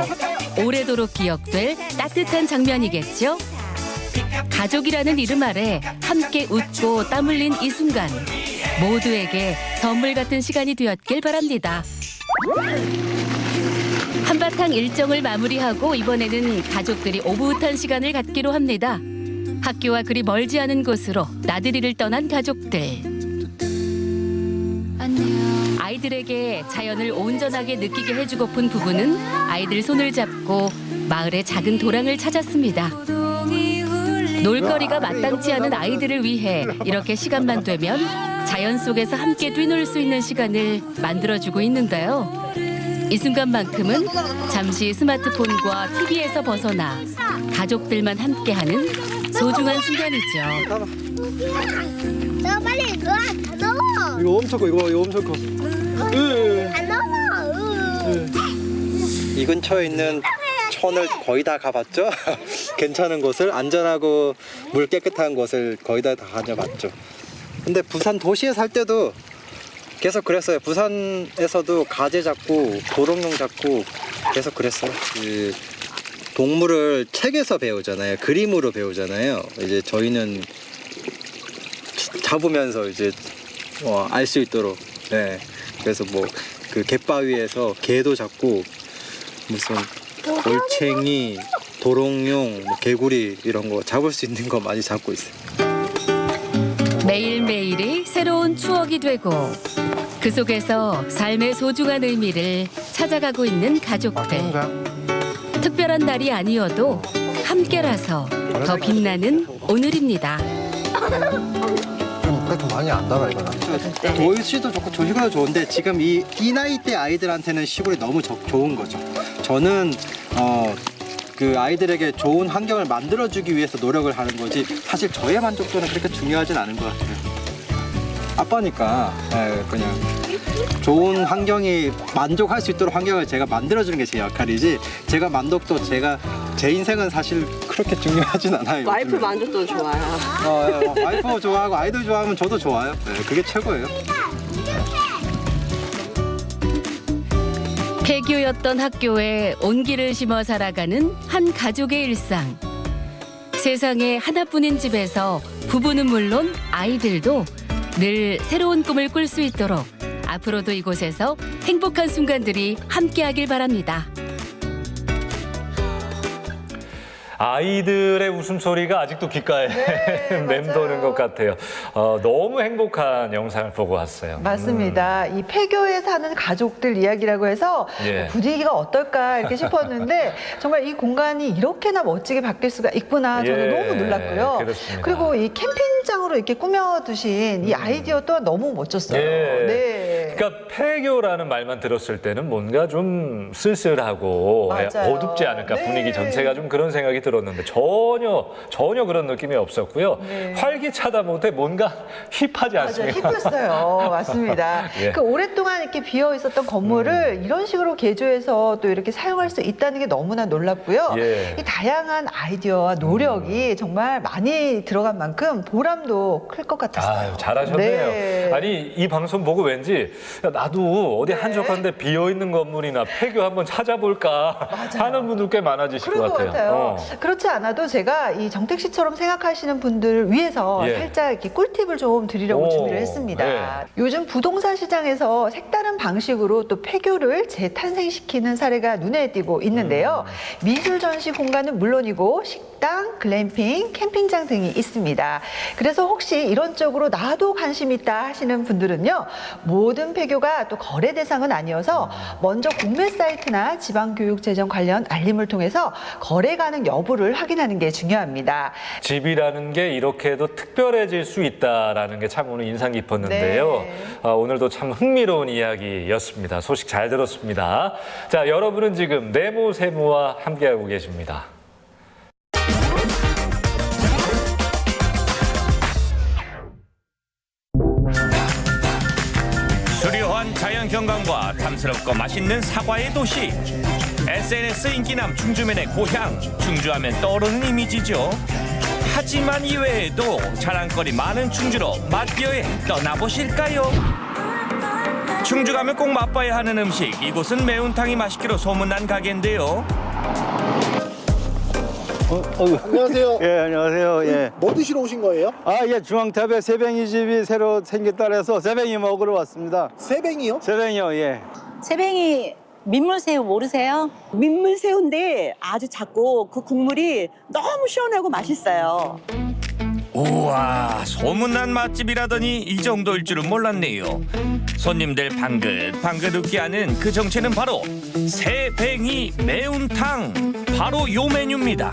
오래도록 기억될 따뜻한 장면이겠죠? 가족이라는 이름 아래 함께 웃고 땀 흘린 이 순간 모두에게 선물 같은 시간이 되었길 바랍니다. 한바탕 일정을 마무리하고 이번에는 가족들이 오붓한 시간을 갖기로 합니다. 학교와 그리 멀지 않은 곳으로 나들이를 떠난 가족들. 아이들에게 자연을 온전하게 느끼게 해주고픈 부부는 아이들 손을 잡고 마을의 작은 도랑을 찾았습니다. 놀거리가 마땅치 않은 아이들을 위해 이렇게 시간만 되면 자연 속에서 함께 뛰놀 수 있는 시간을 만들어주고 있는데요. 이 순간만큼은 잠시 스마트폰과 TV에서 벗어나 가족들만 함께하는 소중한 순간이죠. 너 빨리 이거 다 넣어. 이거 엄청 커, 이거 엄청 커. 다 넣어. 이 근처에 있는 천을 거의 다 가봤죠? 괜찮은 곳을, 안전하고 물 깨끗한 곳을 거의 다 다녀봤죠. 근데 부산 도시에 살 때도 계속 그랬어요. 부산에서도 가재 잡고 도롱뇽 잡고 계속 그랬어요. 그 동물을 책에서 배우잖아요. 그림으로 배우잖아요. 이제 저희는 잡으면서 이제 알 수 있도록. 네. 그래서 뭐 그 갯바위에서 개도 잡고 무슨 올챙이, 도롱뇽, 뭐 개구리 이런 거 잡을 수 있는 거 많이 잡고 있어요. 매일매일이 새로운 추억이 되고 그 속에서 삶의 소중한 의미를 찾아가고 있는 가족들. 특별한 날이 아니어도 함께라서 더 빛나는 오늘입니다. 그렇게 많이 안 달아 이거는. 도시도 좋고 조식도 좋은데 지금 이 나이 대 아이들한테는 시골이 너무 좋은 거죠. 저는 그 아이들에게 좋은 환경을 만들어주기 위해서 노력을 하는 거지 사실 저의 만족도는 그렇게 중요하진 않은 것 같아요. 아빠니까 그냥 좋은 환경이 만족할 수 있도록 환경을 제가 만들어주는 게 제 역할이지 제가 만족도 제 인생은 사실 그렇게 중요하진 않아요. 와이프 만족도 좋아요. 와이프 좋아하고 아이들 좋아하면 저도 좋아요. 네, 그게 최고예요. 폐교였던 학교에 온기를 심어 살아가는 한 가족의 일상. 세상에 하나뿐인 집에서 부부는 물론 아이들도 늘 새로운 꿈을 꿀 수 있도록 앞으로도 이곳에서 행복한 순간들이 함께하길 바랍니다. 아이들의 웃음소리가 아직도 귓가에 맴도는 것 같아요. 너무 행복한 영상을 보고 왔어요. 맞습니다. 이 폐교에 사는 가족들 이야기라고 해서 예. 분위기가 어떨까 이렇게 싶었는데 정말 이 공간이 이렇게나 멋지게 바뀔 수가 있구나 저는 예, 너무 놀랐고요. 그렇습니다. 그리고 이 캠핑장으로 이렇게 꾸며두신 이 아이디어 또한 너무 멋졌어요. 예. 네. 그러니까 폐교라는 말만 들었을 때는 뭔가 좀 쓸쓸하고 맞아요. 어둡지 않을까 네. 분위기 전체가 좀 그런 생각이 들었는데 전혀 그런 느낌이 없었고요. 네. 활기차다 못해 뭔가 힙하지 맞아요. 않습니까? 힙했어요. 맞습니다. 예. 그 오랫동안 이렇게 비어 있었던 건물을 이런 식으로 개조해서 또 이렇게 사용할 수 있다는 게 너무나 놀랍고요. 예. 이 다양한 아이디어와 노력이 정말 많이 들어간 만큼 보람도 클 것 같았어요. 아유, 잘하셨네요. 네. 아니 이 방송 보고 왠지 야, 나도 어디 한적한데 비어 있는 건물이나 폐교 한번 찾아볼까 하는 분들 꽤 많아지실 그런 것 같아요. 그렇지 않아도 제가 이 정택 씨처럼 생각하시는 분들을 위해서 예. 살짝 이렇게 꿀팁을 좀 드리려고 오, 준비를 했습니다. 예. 요즘 부동산 시장에서 색다른 방식으로 또 폐교를 재탄생시키는 사례가 눈에 띄고 있는데요. 미술 전시 공간은 물론이고 식당, 글램핑, 캠핑장 등이 있습니다. 그래서 혹시 이런 쪽으로 나도 관심 있다 하시는 분들은요. 모든 폐교가 또 거래 대상은 아니어서 먼저 공매 사이트나 지방교육재정 관련 알림을 통해서 거래 가능 여부를 확인하는 게 중요합니다. 집이라는 게 이렇게도 특별해질 수 있다라는 게 참 오늘 인상 깊었는데요. 네. 오늘도 참 흥미로운 이야기였습니다. 소식 잘 들었습니다. 자, 여러분은 지금 네모세모와 함께하고 계십니다. 수려한 자연 경관과 탐스럽고 맛있는 사과의 도시. SNS 인기남 충주맨의 고향, 충주하면 떠오르는 이미지죠. 하지만 이외에도 자랑거리 많은 충주로 맛여행 떠나보실까요? 충주 가면 꼭 맛봐야 하는 음식, 이곳은 매운탕이 맛있기로 소문난 가게인데요. 안녕하세요. 예, 안녕하세요. 예. 뭐 드시러 오신 거예요? 아, 예, 중앙탑에 새뱅이 집이 새로 생겼다 해서 새뱅이 먹으러 왔습니다. 새뱅이요? 새뱅이요, 예. 새뱅이 민물새우 모르세요? 민물새우인데 아주 작고 그 국물이 너무 시원하고 맛있어요. 우와, 소문난 맛집이라더니 이 정도일 줄은 몰랐네요. 손님들 방긋방긋 웃게 하는 그 정체는 바로 새뱅이 매운탕. 바로 요 메뉴입니다.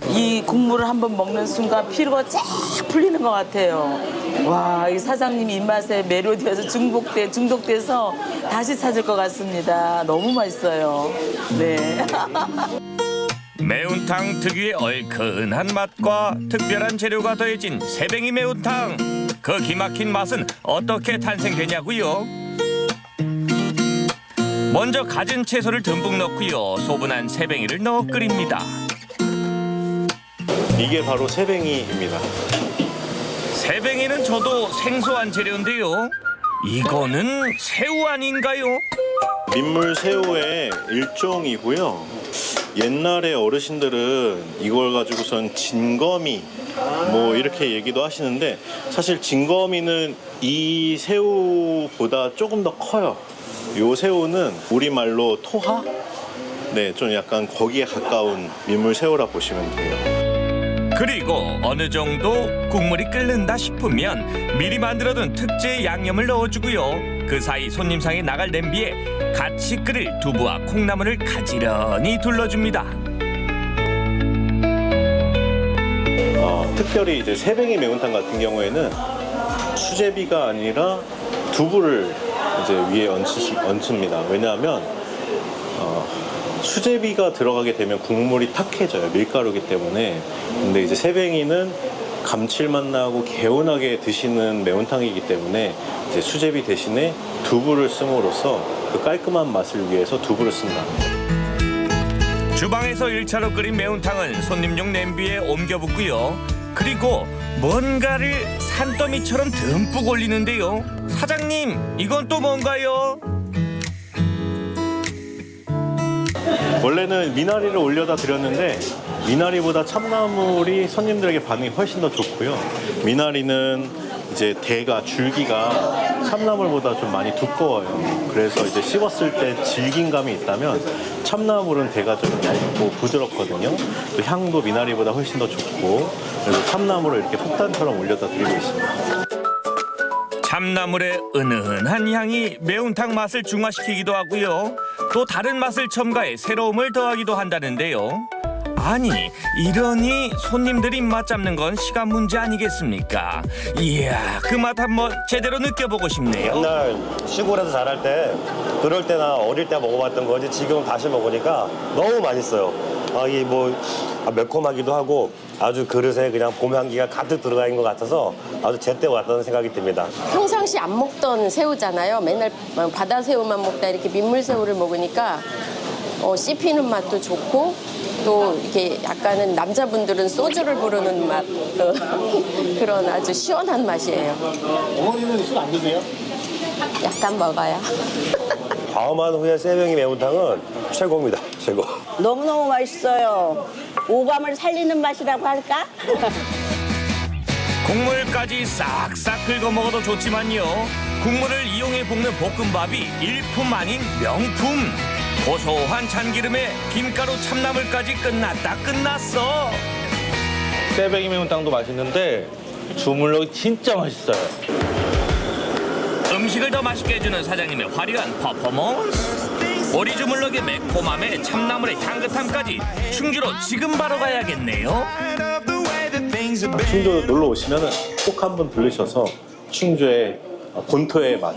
이 국물을 한번 먹는 순간 피로가 쫙 풀리는 것 같아요. 와, 이 사장님 입맛에 매료되어서 중독돼서 다시 찾을 것 같습니다. 너무 맛있어요. 네. 매운탕 특유의 얼큰한 맛과 특별한 재료가 더해진 새뱅이 매운탕. 그 기막힌 맛은 어떻게 탄생되냐고요? 먼저 갖은 채소를 듬뿍 넣고요. 소분한 새뱅이를 넣어 끓입니다. 이게 바로 새뱅이입니다. 새뱅이는 저도 생소한 재료인데요. 이거는 새우 아닌가요? 민물 새우의 일종이고요. 옛날에 어르신들은 이걸 가지고선 진거미 뭐 이렇게 얘기도 하시는데, 사실 진거미는 이 새우보다 조금 더 커요. 요 새우는 우리말로 토하? 네, 좀 약간 거기에 가까운 민물 새우라 보시면 돼요. 그리고 어느 정도 국물이 끓는다 싶으면 미리 만들어둔 특제 양념을 넣어주고요. 그 사이 손님상에 나갈 냄비에 같이 끓일 두부와 콩나물을 가지런히 둘러줍니다. 특별히 이제 새뱅이 매운탕 같은 경우에는 수제비가 아니라 두부를 이제 위에 얹습니다. 왜냐하면 수제비가 들어가게 되면 국물이 탁해져요. 밀가루기 때문에. 근데 이제 새뱅이는 감칠맛 나고 개운하게 드시는 매운탕이기 때문에 이제 수제비 대신에 두부를 씀으로써 그 깔끔한 맛을 위해서 두부를 씁니다. 주방에서 1차로 끓인 매운탕은 손님용 냄비에 옮겨 붓고요. 그리고 뭔가를 산더미처럼 듬뿍 올리는데요. 사장님, 이건 또 뭔가요? 원래는 미나리를 올려다 드렸는데 미나리보다 참나물이 손님들에게 반응이 훨씬 더 좋고요. 미나리는 이제 대가 줄기가 참나물보다 좀 많이 두꺼워요. 그래서 이제 씹었을 때 질긴감이 있다면 참나물은 대가 좀 얇고 부드럽거든요. 또 향도 미나리보다 훨씬 더 좋고, 그래서 참나물을 이렇게 폭탄처럼 올려다 드리고 있습니다. 참나물의 은은한 향이 매운탕 맛을 중화시키기도 하고요. 또 다른 맛을 첨가해 새로움을 더하기도 한다는데요. 아니, 이러니 손님들 입맛 잡는 건 시간 문제 아니겠습니까? 이야, 그 맛 한번 제대로 느껴보고 싶네요. 옛날 시골에서 자랄 때, 그럴 때나 어릴 때 먹어봤던 거지 지금 다시 먹으니까 너무 맛있어요. 이 매콤하기도 하고 아주 그릇에 그냥 봄 향기가 가득 들어가 있는 것 같아서 아주 제때 왔다는 생각이 듭니다. 평상시 안 먹던 새우잖아요. 맨날 바다 새우만 먹다 이렇게 민물 새우를 먹으니까 씹히는 맛도 좋고, 또 이렇게 약간은 남자분들은 소주를 부르는 맛, 그런 아주 시원한 맛이에요. 어머니는 술 안 드세요? 약간 먹어요. 과음한 후에 새뱅이 매운탕은 최고입니다. 최고. 너무너무 맛있어요. 오감을 살리는 맛이라고 할까? 국물까지 싹싹 긁어 먹어도 좋지만요. 국물을 이용해 볶는 볶음밥이 일품 아닌 명품. 고소한 참기름에 김가루 참나물까지 끝났어. 새뱅이 매운탕도 맛있는데 주물럭이 진짜 맛있어요. 음식을 더 맛있게 해주는 사장님의 화려한 퍼포먼스. 오리 주물럭의 매콤함에 참나물의 향긋함까지 충주로 지금 바로 가야겠네요. 충주 놀러 오시면 꼭 한번 들르셔서 충주의 본토의 맛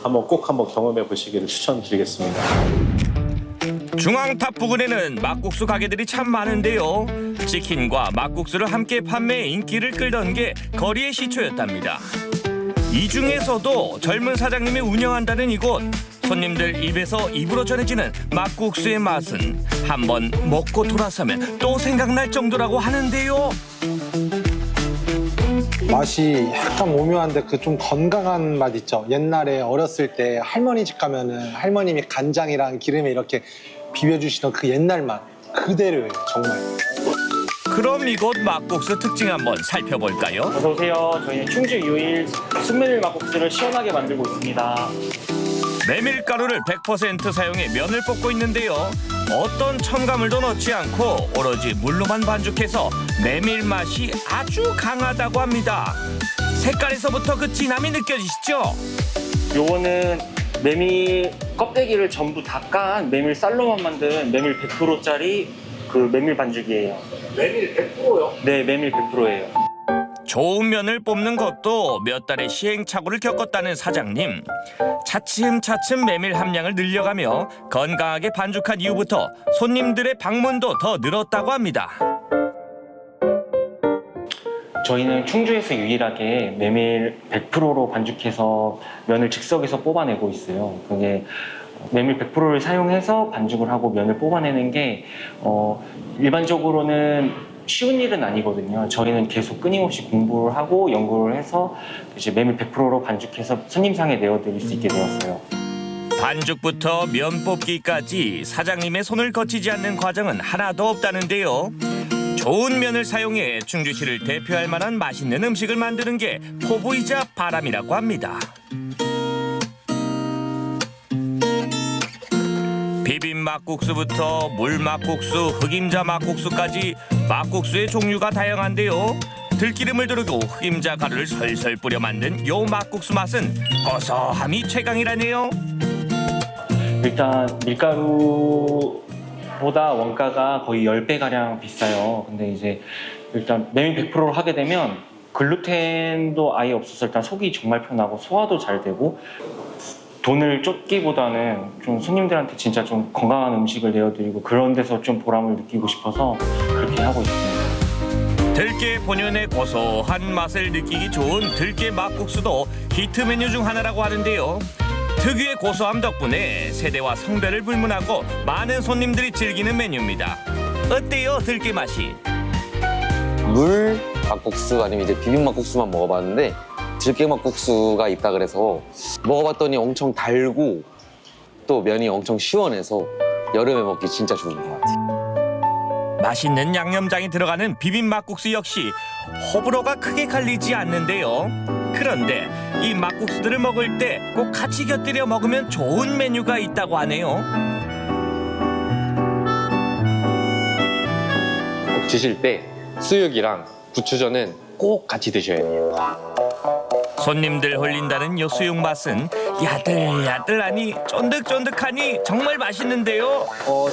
한번 경험해 보시기를 추천드리겠습니다. 중앙탑 부근에는 막국수 가게들이 참 많은데요. 치킨과 막국수를 함께 판매해 인기를 끌던 게 거리의 시초였답니다. 이 중에서도 젊은 사장님이 운영한다는 이곳, 손님들 입에서 입으로 전해지는 막국수의 맛은 한번 먹고 돌아서면 또 생각날 정도라고 하는데요. 맛이 약간 오묘한데 그 좀 건강한 맛 있죠. 옛날에 어렸을 때 할머니 집 가면은 할머님이 간장이랑 기름에 이렇게 비벼주시던 그 옛날 맛 그대로예요, 정말. 그럼 이곳 막국수 특징 한번 살펴볼까요? 어서 오세요. 저희는 충주 유일 순메밀 막국수를 시원하게 만들고 있습니다. 메밀가루를 100% 사용해 면을 볶고 있는데요. 어떤 첨가물도 넣지 않고 오로지 물로만 반죽해서 메밀 맛이 아주 강하다고 합니다. 색깔에서부터 그 진함이 느껴지시죠? 요거는 메밀 껍데기를 전부 다 깐 메밀 쌀로만 만든 메밀 100%짜리 그 메밀 반죽이에요. 메밀 100%요? 네, 메밀 100%예요. 좋은 면을 뽑는 것도 몇 달의 시행착오를 겪었다는 사장님. 차츰차츰 메밀 함량을 늘려가며 건강하게 반죽한 이후부터 손님들의 방문도 더 늘었다고 합니다. 저희는 충주에서 유일하게 메밀 100%로 반죽해서 면을 즉석에서 뽑아내고 있어요. 그게 메밀 100%를 사용해서 반죽을 하고 면을 뽑아내는 게 일반적으로는 쉬운 일은 아니거든요. 저희는 계속 끊임없이 공부를 하고 연구를 해서 이제 메밀 100%로 반죽해서 손님상에 내어드릴 수 있게 되었어요. 반죽부터 면 뽑기까지 사장님의 손을 거치지 않는 과정은 하나도 없다는데요. 좋은 면을 사용해 충주시를 대표할 만한 맛있는 음식을 만드는 게 포부이자 바람이라고 합니다. 비빔 막국수부터 물 막국수, 흑임자 막국수까지 막국수의 종류가 다양한데요. 들기름을 두르고 흑임자 가루를 설설 뿌려 만든 요 막국수 맛은 고소함이 최강이라네요. 일단 밀가루보다 원가가 거의 10배가량 비싸요. 근데 이제 일단 메밀 100%를 하게 되면 글루텐도 아예 없어서 일단 속이 정말 편하고 소화도 잘 되고 돈을 쫓기보다는 좀 손님들한테 진짜 좀 건강한 음식을 내어드리고 그런 데서 좀 보람을 느끼고 싶어서 그렇게 하고 있습니다. 들깨 본연의 고소한 맛을 느끼기 좋은 들깨 막국수도 히트 메뉴 중 하나라고 하는데요. 특유의 고소함 덕분에 세대와 성별을 불문하고 많은 손님들이 즐기는 메뉴입니다. 어때요, 들깨 맛이? 물 막국수 아니면 이제 비빔 막국수만 먹어봤는데 들깨 막국수가 있다 그래서 먹어봤더니 엄청 달고 또 면이 엄청 시원해서 여름에 먹기 진짜 좋은 것 같아요. 맛있는 양념장이 들어가는 비빔 막국수 역시 호불호가 크게 갈리지 않는데요. 그런데 이 막국수들을 먹을 때 꼭 같이 곁들여 먹으면 좋은 메뉴가 있다고 하네요. 꼭 드실 때 수육이랑 부추전은 꼭 같이 드셔야 돼요. 손님들 홀린다는 요 수육 맛은 야들야들하니 쫀득쫀득하니 정말 맛있는데요.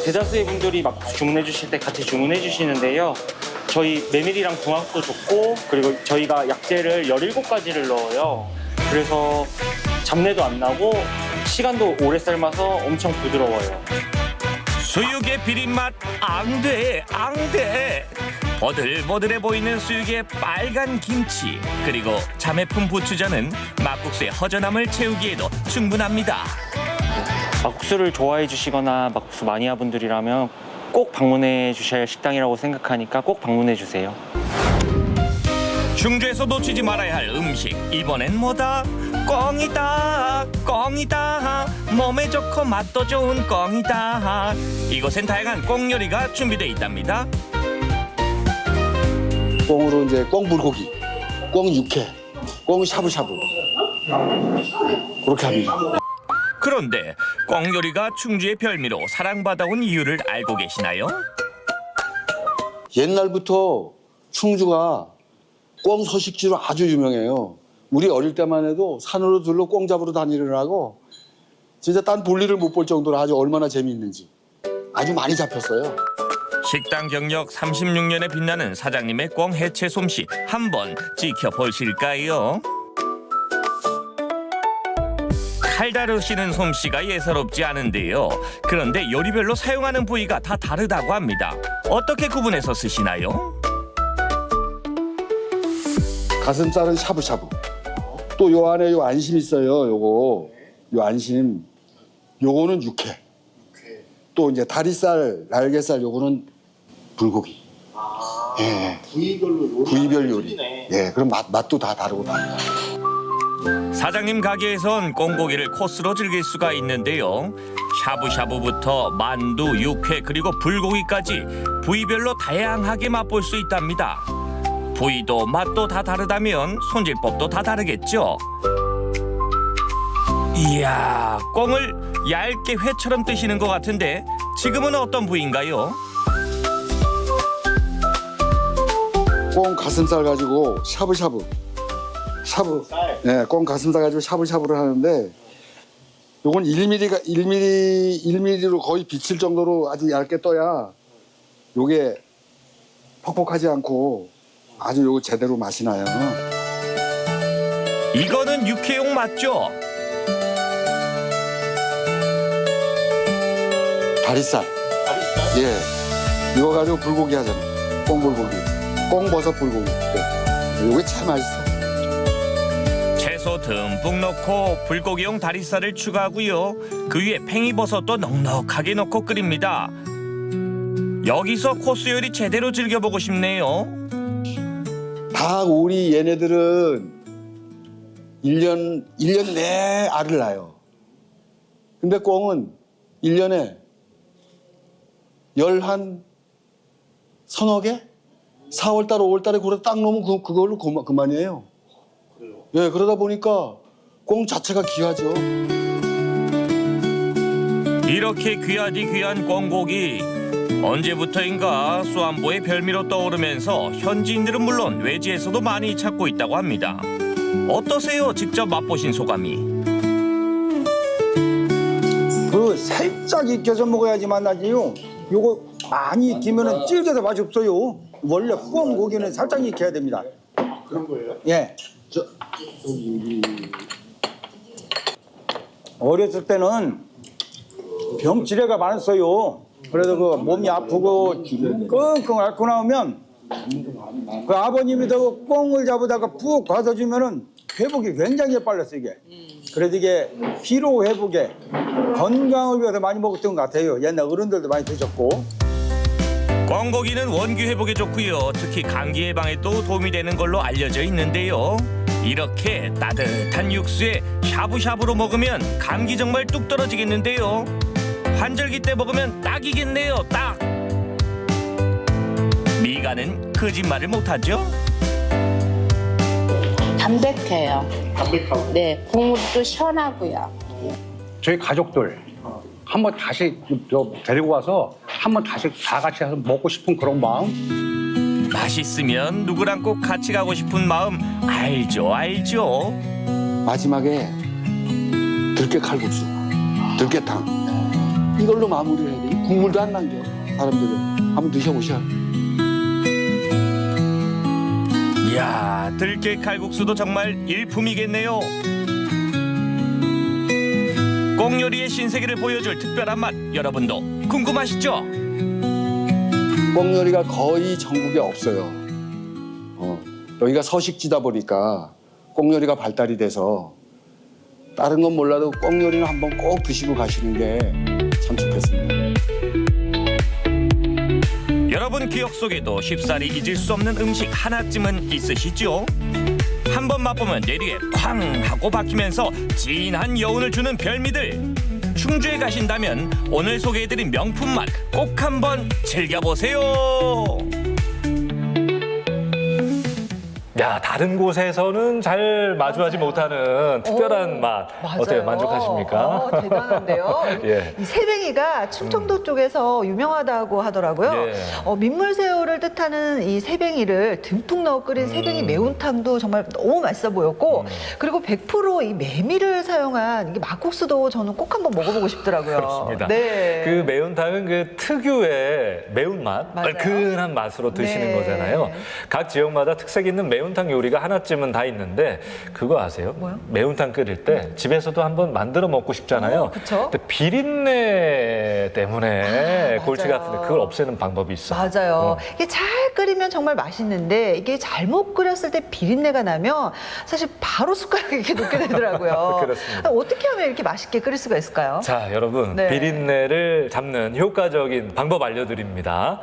대다수의 분들이 막국수 주문해 주실 때 같이 주문해 주시는데요. 저희 메밀이랑 궁합도 좋고 그리고 저희가 약재를 17가지를 넣어요. 그래서 잡내도 안 나고 시간도 오래 삶아서 엄청 부드러워요. 수육의 비린맛 앙돼. 버들버들해 보이는 수육에 빨간 김치 그리고 자매품 부추전은 막국수의 허전함을 채우기에도 충분합니다. 막국수를 좋아해 주시거나 막국수 마니아 분들이라면 꼭 방문해 주셔야 할 식당이라고 생각하니까 꼭 방문해 주세요. 충주에서 놓치지 말아야 할 음식 이번엔 뭐다? 꽁이다 몸에 좋고 맛도 좋은 꽁이다. 이곳엔 다양한 꽁 요리가 준비되어 있답니다. 꽁으로 이제 꽁 불고기, 꽁 육회, 꽁 샤브샤브 그렇게 합니다. 그런데 꽁 요리가 충주의 별미로 사랑받아온 이유를 알고 계시나요? 옛날부터 충주가 꽁 서식지로 아주 유명해요. 우리 어릴 때만 해도 산으로 들러 꽁 잡으러 다니느라고 진짜 딴 볼일을 못 볼 정도로 아주 얼마나 재미있는지 아주 많이 잡혔어요. 식당 경력 36년에 빛나는 사장님의 꽁 해체 솜씨 한번 지켜보실까요? 칼 다루시는 솜씨가 예사롭지 않은데요. 그런데 요리별로 사용하는 부위가 다 다르다고 합니다. 어떻게 구분해서 쓰시나요? 가슴살은 샤브샤브. 또 요 안에 요 안심 있어요. 요거 요 안심 요거는 육회. 또 이제 다리살, 날개살 요거는 불고기. 예. 부위별 요리. 예, 그럼 맛도 다 다르고 다르다. 사장님 가게에선 꽁고기를 코스로 즐길 수가 있는데요. 샤브샤브부터 만두, 육회 그리고 불고기까지 부위별로 다양하게 맛볼 수 있답니다. 부위도 맛도 다 다르다면 손질법도 다 다르겠죠. 이야, 꽁을 얇게 회처럼 뜨시는 것 같은데 지금은 어떤 부위인가요? 꽁 가슴살 가지고 샤브샤브. 네, 꽁 가슴살 가지고 샤브샤브를 하는데 요건 1mm로 거의 비칠 정도로 아주 얇게 떠야 요게 퍽퍽하지 않고 아주 요거 제대로 맛이 나요. 이거는 육회용 맞죠? 다리살. 예. 이거 가지고 불고기 하잖아. 꽁불고기. 꽁버섯 불고기. 네. 요게 참 맛있어. 채소 듬뿍 넣고 불고기용 다리살을 추가하고요. 그 위에 팽이버섯도 넉넉하게 넣고 끓입니다. 여기서 코스 요리 제대로 즐겨보고 싶네요. 다 우리 얘네들은 1년 내에 알을 낳아요. 근데 꽁은 1년에 한 서너 개? 4월달, 5월달에 고래 딱 놓으면 그걸로 그만이에요. 예, 그러다 보니까 꽁 자체가 귀하죠. 이렇게 귀하디 귀한 꽁고기. 언제부터인가 수안보의 별미로 떠오르면서 현지인들은 물론 외지에서도 많이 찾고 있다고 합니다. 어떠세요? 직접 맛보신 소감이? 그 살짝 익혀서 먹어야지 맛나지요. 요거 많이 익히면은 질겨서 맛이 없어요. 원래 꽁 고기는 살짝 익혀야 됩니다. 그런 거예요? 예. 어렸을 때는 병치레가 많았어요. 그래서 그 몸이 아프고 끙끙 앓고 나오면 그 아버님이 더 꽁을 잡으다가 푹 과서주면은 회복이 굉장히 빨랐어요, 이게. 그래서 이게 피로 회복에 건강을 위해서 많이 먹었던 것 같아요. 옛날 어른들도 많이 드셨고. 꽁고기는 원기 회복에 좋고요. 특히 감기 예방에 또 도움이 되는 걸로 알려져 있는데요. 이렇게 따뜻한 육수에 샤브샤브로 먹으면 감기 정말 뚝 떨어지겠는데요. 환절기 때 먹으면 딱이겠네요, 딱. 미간은 거짓말을 못하죠? 담백해요. 담백하고? 네, 국물도 시원하고요. 저희 가족들 한번 다시 데리고 와서 한번 다시 다 같이 해서 먹고 싶은 그런 마음. 맛있으면 누구랑 꼭 같이 가고 싶은 마음 알죠. 마지막에 들깨 칼국수, 들깨탕 이걸로 마무리를 해야 돼. 국물도 안 남겨. 사람들은 한번 드셔보셔. 이야, 들깨 칼국수도 정말 일품이겠네요. 꽁 요리의 신세계를 보여줄 특별한 맛 여러분도 궁금하시죠? 꽁 요리가 거의 전국에 없어요. 여기가 서식지다 보니까 꽁 요리가 발달이 돼서 다른 건 몰라도 꽁 요리는 한번 꼭 드시고 가시는 게 참 좋겠습니다. 여러분 기억 속에도 쉽사리 잊을 수 없는 음식 하나쯤은 있으시죠? 한번 맛보면 뇌리에 쾅 하고 박히면서 진한 여운을 주는 별미들. 충주에 가신다면 오늘 소개해드린 명품 맛 꼭 한번 즐겨보세요. 야, 다른 곳에서는 잘 마주하지 못하는 특별한 맛. 맞아요. 어때요? 만족하십니까? 대단한데요. 예. 이 새뱅이가 충청도 쪽에서 유명하다고 하더라고요. 예. 민물새우를 뜻하는 이 새뱅이를 듬뿍 넣어 끓인 새뱅이 매운탕도 정말 너무 맛있어 보였고, 그리고 100% 이 메밀을 사용한 이게 막국수도 저는 꼭 한번 먹어보고 싶더라고요. 그렇습니다. 네. 그 매운탕은 그 특유의 매운맛, 맞아요. 얼큰한 맛으로 드시는 네. 거잖아요. 각 지역마다 특색 있는 매운 매운탕 요리가 하나쯤은 다 있는데 그거 아세요? 뭐요? 매운탕 끓일 때 집에서도 한번 만들어 먹고 싶잖아요. 그쵸? 근데 비린내 때문에 골치 맞아요. 같은데 그걸 없애는 방법이 있어. 맞아요. 이게 잘 끓이면 정말 맛있는데 이게 잘못 끓였을 때 비린내가 나면 사실 바로 숟가락에 이렇게 놓게 되더라고요. 그렇습니다. 어떻게 하면 이렇게 맛있게 끓일 수가 있을까요? 자, 여러분 네. 비린내를 잡는 효과적인 방법 알려드립니다.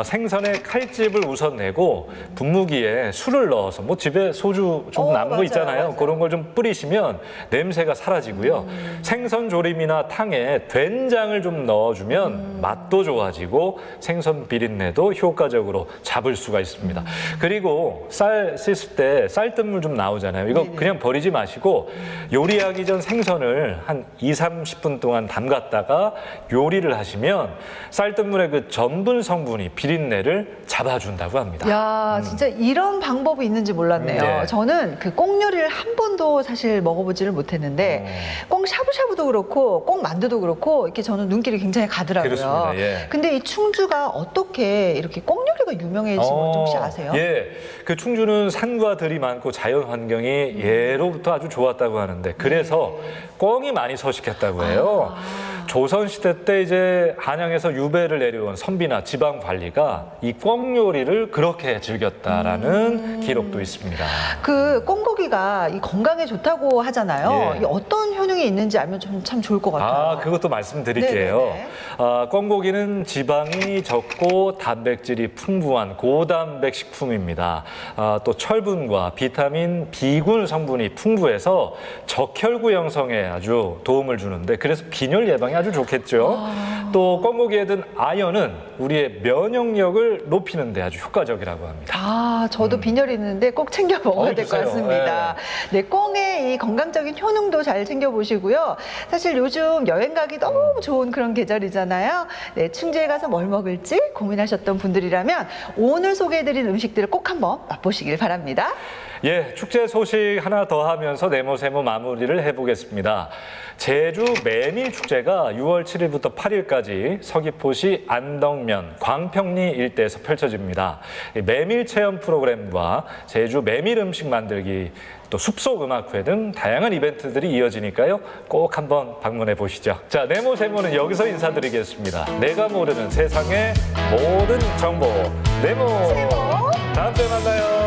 생선의 칼집을 우선 내고 분무기에 술을 넣어서 뭐 집에 소주 좀 남은 거 맞아요, 있잖아요. 맞아요. 그런 걸 좀 뿌리시면 냄새가 사라지고요. 생선 조림이나 탕에 된장을 좀 넣어주면 맛도 좋아지고 생선 비린내도 효과적으로 잡을 수가 있습니다. 그리고 쌀 씻을 때 쌀뜨물 좀 나오잖아요. 이거 그냥 버리지 마시고 요리하기 전 생선을 한 20-30분 동안 담갔다가 요리를 하시면 쌀뜨물의 그 전분 성분이 비린내를 잡아준다고 합니다. 야, 진짜 이런 방법이 있는지 몰랐네요. 네. 저는 그 꽁 요리를 한 번도 사실 먹어보지를 못했는데 꽁 샤브샤브도 그렇고 꽁 만두도 그렇고 이렇게 저는 눈길이 굉장히 가더라고요. 그렇습니다. 예. 근데 이 충주가 어떻게 이렇게 꽁 요리가 유명해진 건지 혹시 아세요? 예, 그 충주는 산과 들이 많고 자연 환경이 예로부터 아주 좋았다고 하는데 그래서 꽁이 많이 서식했다고 해요. 조선시대 때 이제 한양에서 유배를 내려온 선비나 지방 관리가 이 꽁 요리를 그렇게 즐겼다라는 기록도 있습니다. 그 꽁고기가 이 건강에 좋다고 하잖아요. 예. 이 어떤 효능이 있는지 알면 참 좋을 것 같아요. 그것도 말씀드릴게요. 네네네. 꽁고기는 지방이 적고 단백질이 풍부한 고단백 식품입니다. 또 철분과 비타민, 비군 성분이 풍부해서 적혈구 형성에 아주 도움을 주는데 그래서 빈혈 예방에 아주 좋겠죠. 또 꽁고기에 든 아연은 우리의 면역력을 높이는 데 아주 효과적이라고 합니다. 저도 빈혈이 있는데 꼭 챙겨 먹어야 될 것 드세요. 같습니다. 네, 꽁의 이 건강적인 효능도 잘 챙겨보시고요. 사실 요즘 여행 가기 너무 좋은 그런 계절이잖아요. 네, 충주에 가서 뭘 먹을지 고민하셨던 분들이라면 오늘 소개해드린 음식들을 꼭 한번 맛보시길 바랍니다. 예, 축제 소식 하나 더 하면서 네모세모 마무리를 해보겠습니다. 제주 메밀축제가 6월 7일부터 8일까지 서귀포시 안덕면, 광평리 일대에서 펼쳐집니다. 메밀 체험 프로그램과 제주 메밀 음식 만들기, 또 숲속 음악회 등 다양한 이벤트들이 이어지니까요. 꼭 한번 방문해 보시죠. 자, 네모세모는 여기서 인사드리겠습니다. 내가 모르는 세상의 모든 정보 네모. 다음 주에 만나요.